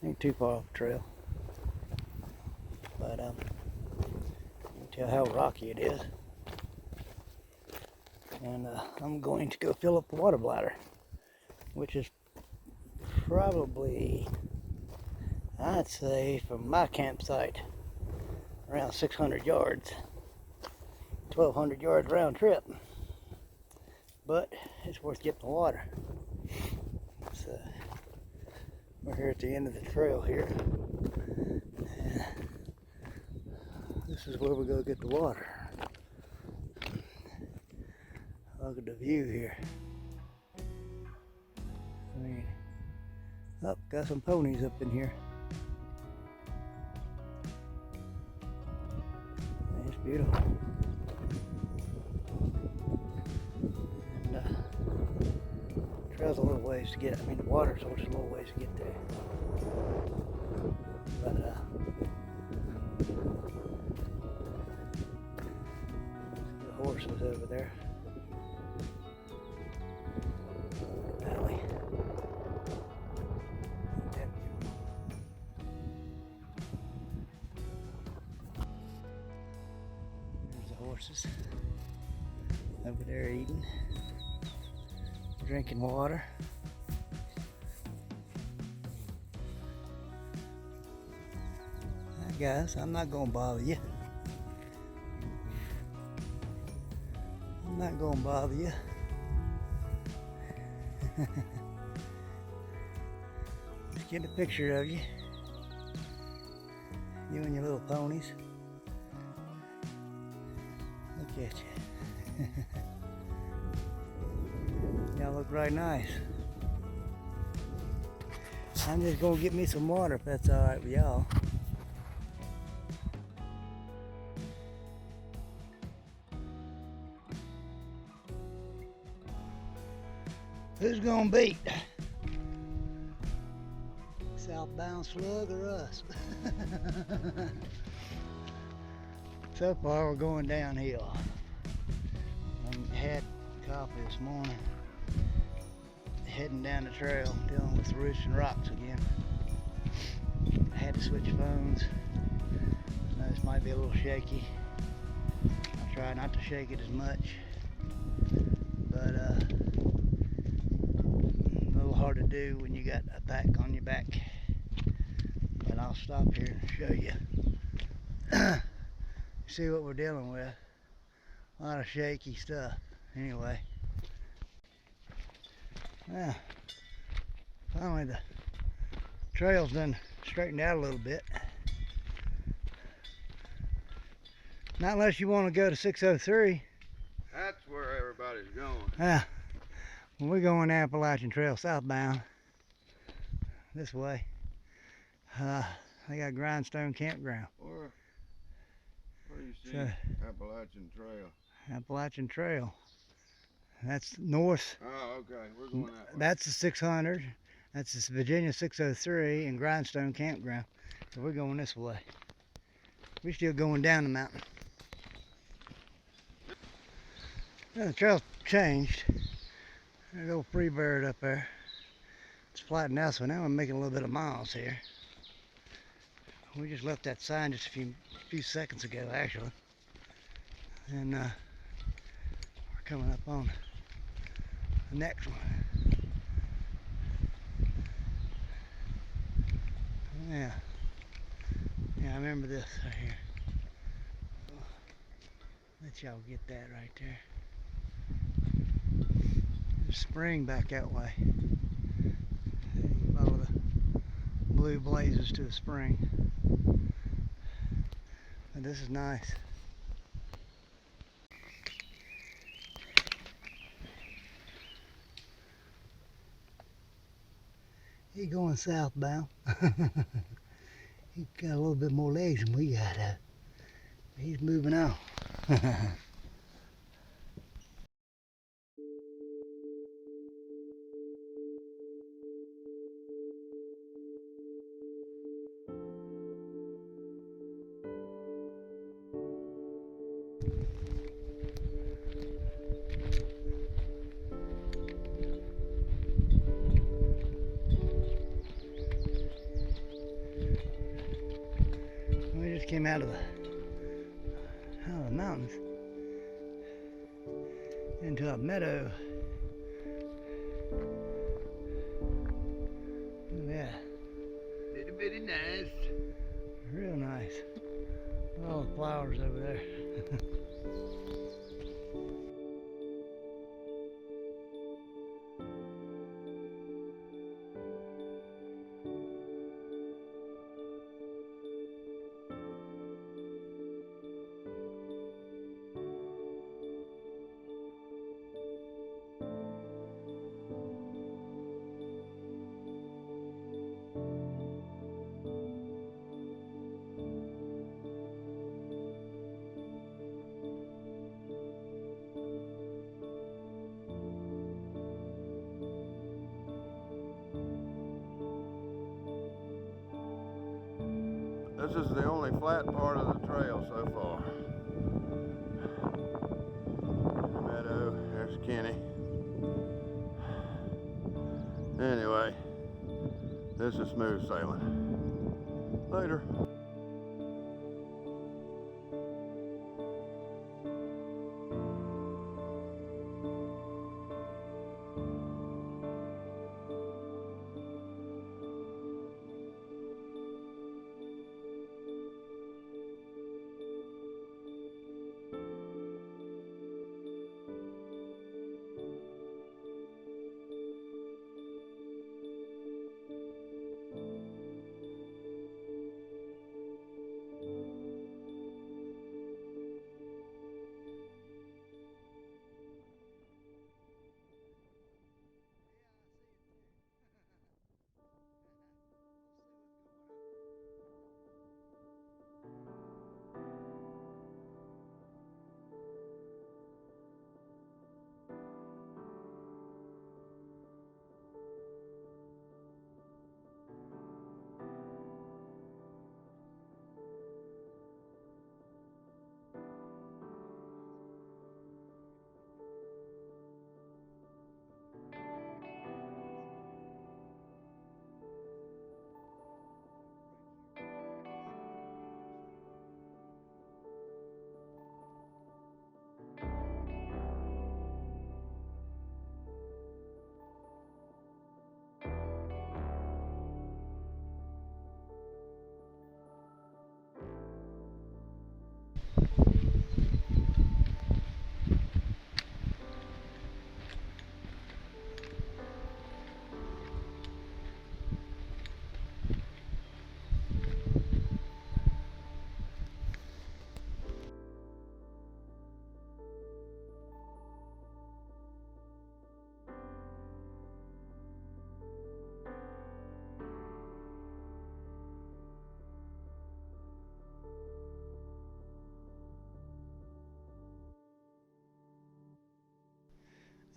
Ain't too far off the trail, but you can tell how rocky it is. And I'm going to go fill up the water bladder, which is probably, I'd say, from my campsite, around 600 yards, 1,200 yards round trip. But it's worth getting the water. So we're here at the end of the trail here. And this is where we go get the water. Look at the view here. I mean, got some ponies up in here. It's beautiful. And trail's a little ways to get. I mean, the water source is a little ways to get there. But the horses over there. Valley. There's the horses over there eating, drinking water. Right, guys, I'm not gonna bother you. I'm not gonna bother you. Just get a picture of you. You and your little ponies. Look at you. Y'all look right nice. I'm just gonna get me some water if that's alright with y'all. Who's gonna beat? Southbound slug or us? So far we're going downhill. I had coffee this morning. Heading down the trail, dealing with roots and rocks again. I had to switch phones. I know this might be a little shaky. I'll try not to shake it as much. But a little hard to do when you got a pack on your back. But I'll stop here and show you. See what we're dealing with. A lot of shaky stuff. Anyway. Yeah. Finally the trail's done straightened out a little bit. Not unless you want to go to 603. That's where everybody's going. Yeah. Well, we're going Appalachian Trail southbound. This way. They got Grindstone Campground. Where do you see So, Appalachian Trail? Appalachian Trail. That's north. Oh, okay. We're going that way. That's the 600. That's the Virginia 603 and Grindstone Campground. So we're going this way. We're still going down the mountain. Now the trail's changed. There's a little free bird up there. It's flattened out, so now we're making a little bit of miles here. We just left that sign just a few seconds ago, actually. And we're coming up on the next one. Yeah. Yeah, I remember this right here. Let y'all get that right there. There's a spring back that way. You follow the blue blazes to the spring. And this is nice. He's going southbound. He's got a little bit more legs than we got. He's moving on. We just came out of the mountains into a meadow. Look at that. Little bitty nice. Real nice. All the flowers over there. This is the only flat part of the trail so far. Meadow, there's Kenny. Anyway, this is smooth sailing. Later.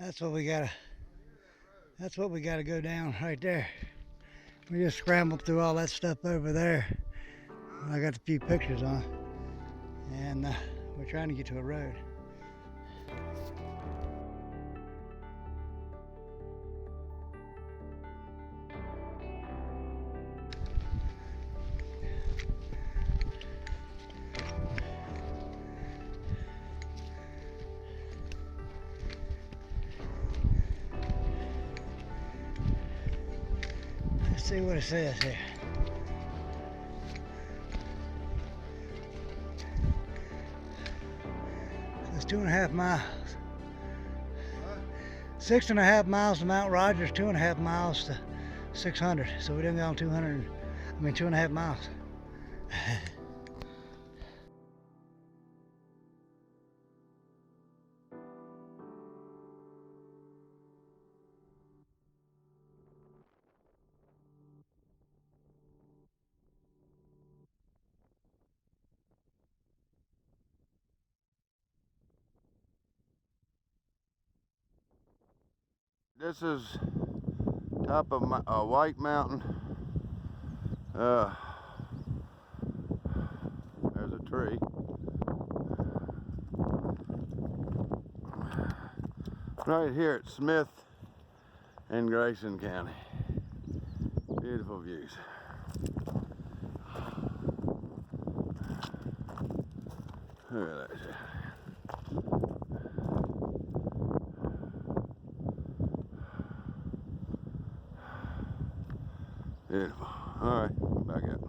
That's what we gotta go down right there. We just scrambled through all that stuff over there. I got a few pictures on, and we're trying to get to a road. Let's see what it says here. It's 2.5 miles. 6.5 miles to Mount Rogers, 2.5 miles to 600. So we done gone 2.5 miles. This is top of a white mountain. There's a tree. Right here at Smith in Grayson County. Beautiful views. Look at that shit. Beautiful. All right, back up.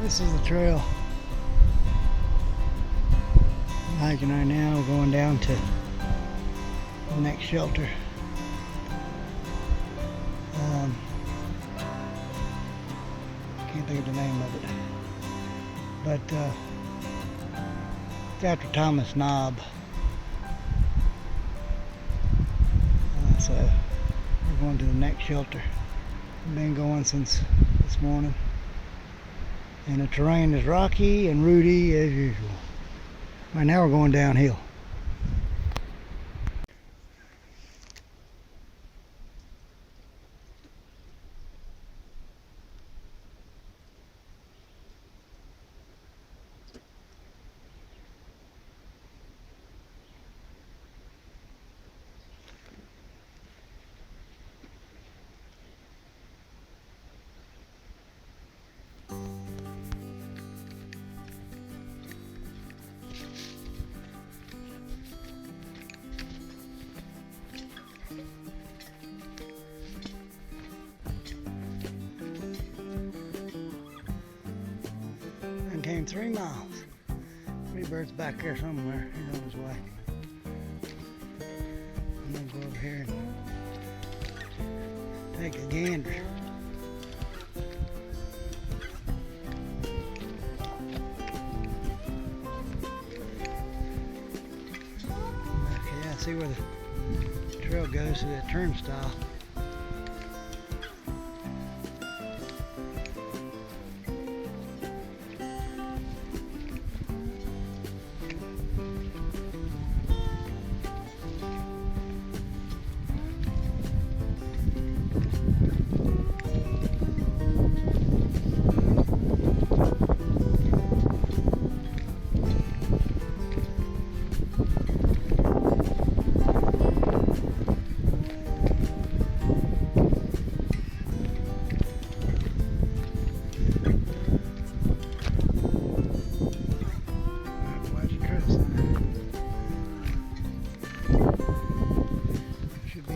This is the trail. I'm hiking right now. We're going down to the next shelter. Can't think of the name of it, but it's after Thomas Knob. So we're going to the next shelter. We've been going since this morning. And the terrain is rocky and rooty as usual. Right now we're going downhill. Came 3 miles. Pretty bird's back there somewhere. He's on his way. I'm gonna go over here and take a gander. Okay, I see where the trail goes to that turnstile.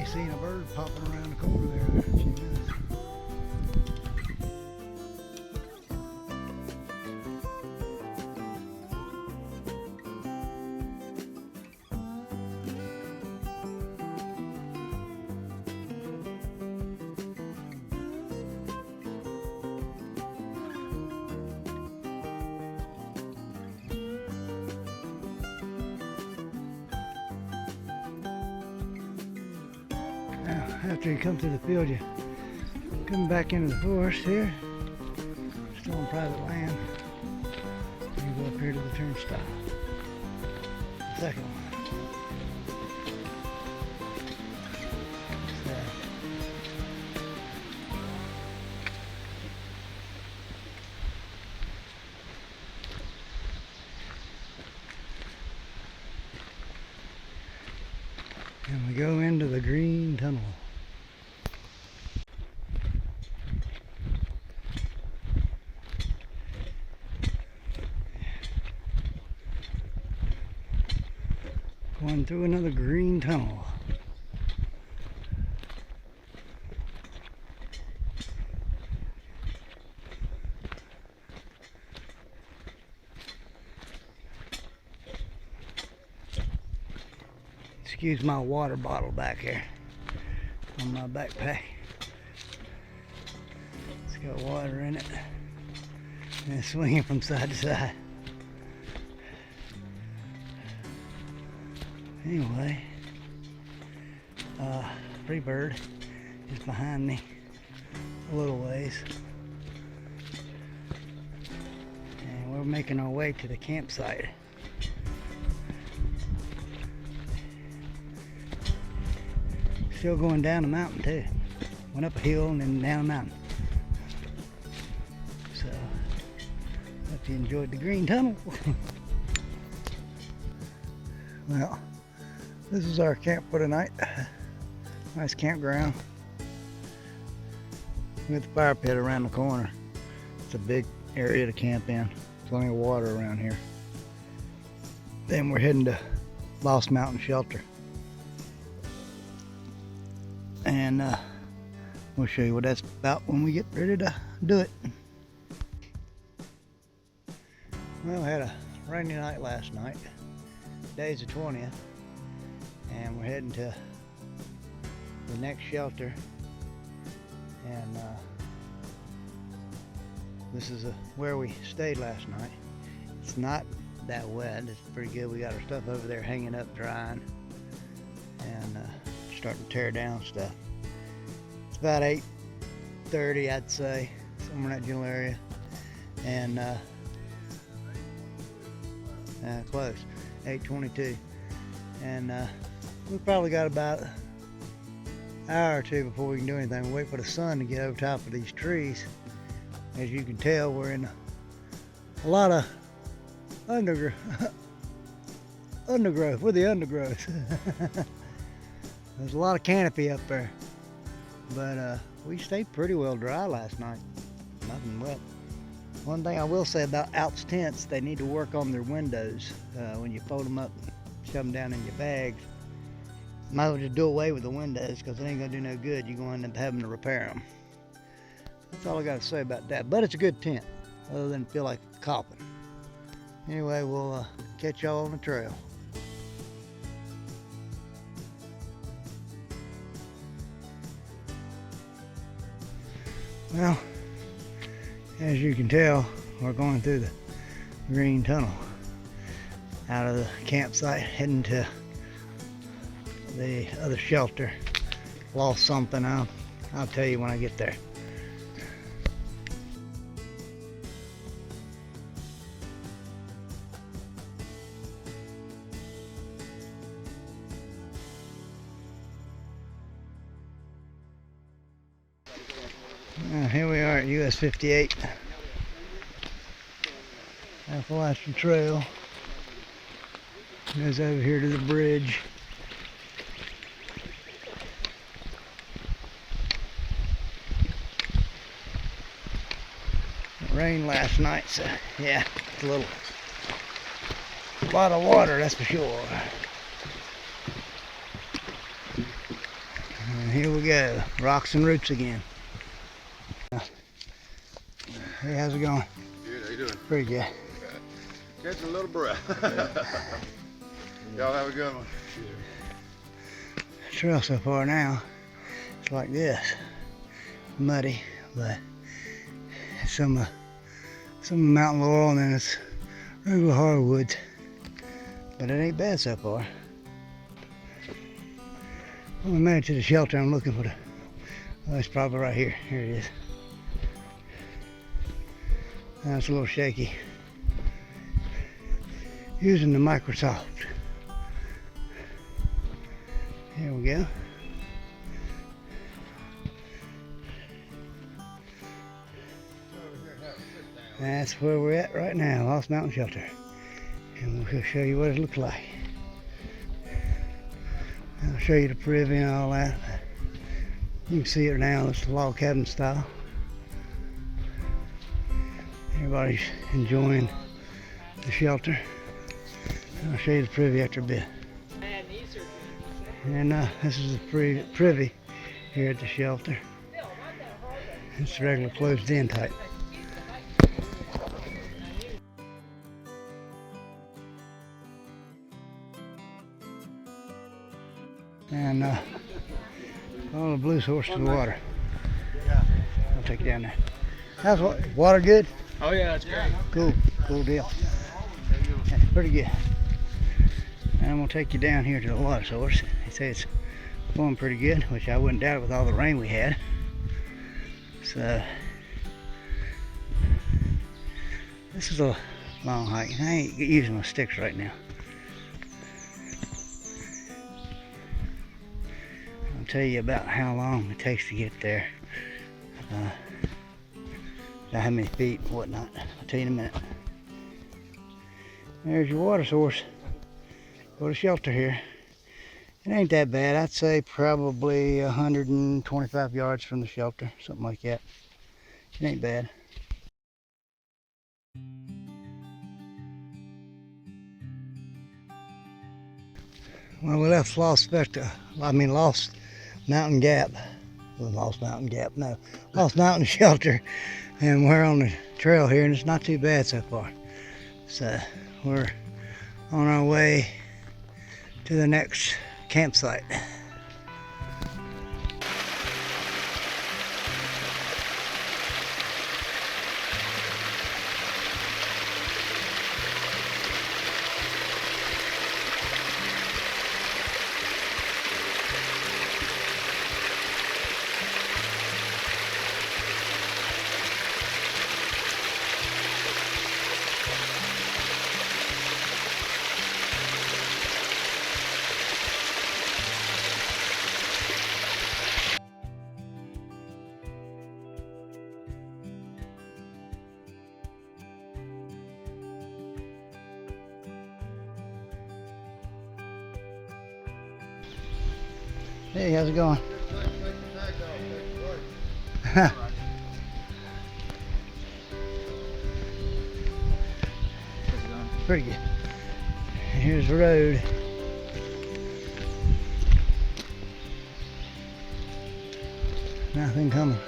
Seen a bird popping around the corner there. She does. Now, after you come through the field, you come back into the forest here, still on private land. You go up here to the turnstile. The second one. And we go into the green tunnel. Going through another green tunnel. Excuse my water bottle back here on my backpack. It's got water in it and it's swinging from side to side. Anyway, free bird is behind me a little ways, and we're making our way to the campsite. Still going down the mountain too. Went up a hill and then down a mountain. So, hope you enjoyed the green tunnel. Well, this is our camp for tonight. Nice campground with a fire pit around the corner. It's a big area to camp in. Plenty of water around here. Then we're heading to Lost Mountain Shelter. And we'll show you what that's about when we get ready to do it. Well, I had a rainy night last night. Today's the 20th. And we're heading to the next shelter. And this is where we stayed last night. It's not that wet. It's pretty good. We got our stuff over there hanging up drying. And starting to tear down stuff. It's about 8:30, I'd say, somewhere in that general area, and close, 8:22, and we probably got about an hour or two before we can do anything. We wait for the sun to get over top of these trees. As you can tell, we're in a lot of undergrowth. We're the undergrowth. There's a lot of canopy up there, but we stayed pretty well dry last night. Nothing wet. One thing I will say about Out's tents, they need to work on their windows. When you fold them up and shove them down in your bags, might as well just do away with the windows because it ain't gonna do no good. You're going to end up having to repair them. That's all I got to say about that. But it's a good tent, other than feel like copping. Anyway, we'll catch y'all on the trail. Well, as you can tell, we're going through the green tunnel out of the campsite, heading to the other shelter. Lost something. I'll tell you when I get there. Here we are at US 58, Appalachian Trail. Goes over here to the bridge. It rained last night, so yeah, it's a lot of water, that's for sure. And here we go, rocks and roots again. Hey, how's it going? Good, how you doing? Pretty good. Catching a little breath. Y'all have a good one. Trail so far now, it's like this. Muddy, but it's some mountain laurel, and then it's regular hardwoods. But it ain't bad so far. When we made it to the shelter, I'm looking for oh, it's probably right here. Here it is. Now it's a little shaky. Using the Microsoft. Here we go. That's where we're at right now, Lost Mountain Shelter. And we'll show you what it looks like. I'll show you the privy and all that. You can see it now, it's log cabin style. Everybody's enjoying the shelter. I'll show you the privy after a bit. And this is the privy here at the shelter. It's regular closed in type. And follow the blue source to the water. I'll take you down there. How's water good? Oh yeah, it's great. Cool deal. Yeah, pretty good. And I'm gonna take you down here to the water source. They say it's flowing pretty good, which I wouldn't doubt it with all the rain we had. So this is a long hike. I ain't using my sticks right now. I'll tell you about how long it takes to get there. How many feet and whatnot. I'll tell you in a minute. There's your water source. Go to shelter here. It ain't that bad. I'd say probably 125 yards from the shelter, something like that. It ain't bad. Well, we left Lost Mountain Gap. Well, Lost Mountain Gap, no. Lost Mountain Shelter. And we're on the trail here, and it's not too bad so far. So we're on our way to the next campsite. Hey, how's it going? Pretty good. Here's the road. Nothing coming.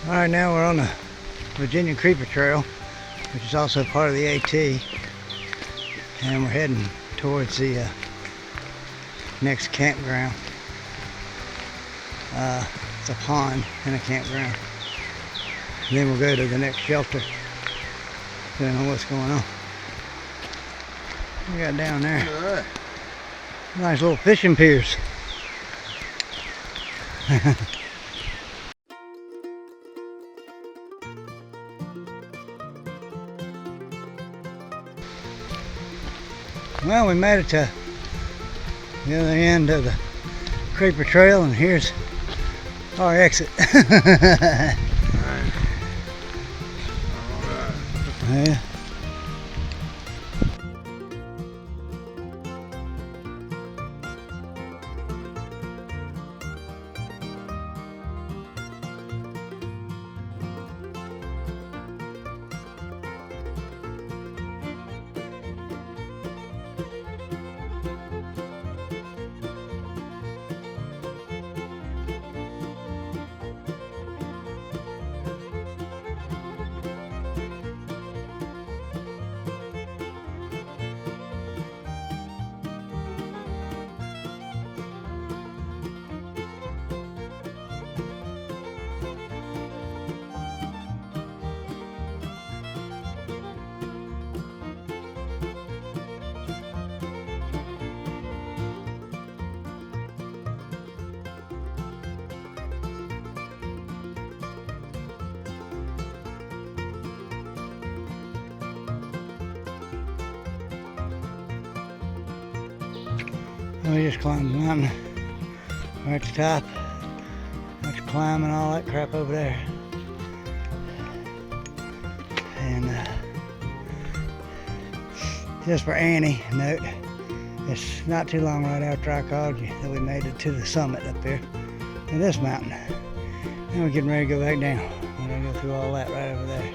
Alright, now we're on the Virginia Creeper Trail, which is also part of the AT. And we're heading towards the next campground. It's a pond and a campground. And then we'll go to the next shelter, depending on what's going on. We got down there. Nice little fishing piers. Well, we made it to the other end of the Creeper Trail, and here's our exit. Yeah. We just climbed the mountain. We're at the top. Much climbing, all that crap over there. And just for Annie, note, it's not too long right after I called you that we made it to the summit up here in this mountain. And we're getting ready to go back down. We're gonna go through all that right over there.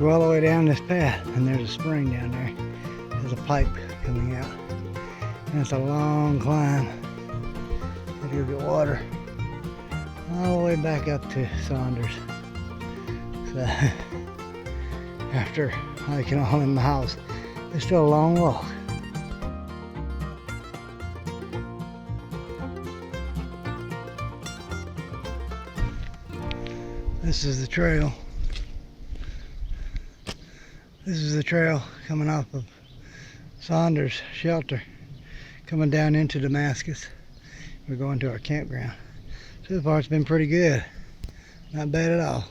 Go all the way down this path, and there's a spring down there. There's a pipe coming out. And it's a long climb. Have to go get water all the way back up to Saunders. So after hiking all in the house, it's still a long walk. This is the trail. This is the trail coming off of Saunders shelter, coming down into Damascus. We're going to our campground. So far it's been pretty good. Not bad at all.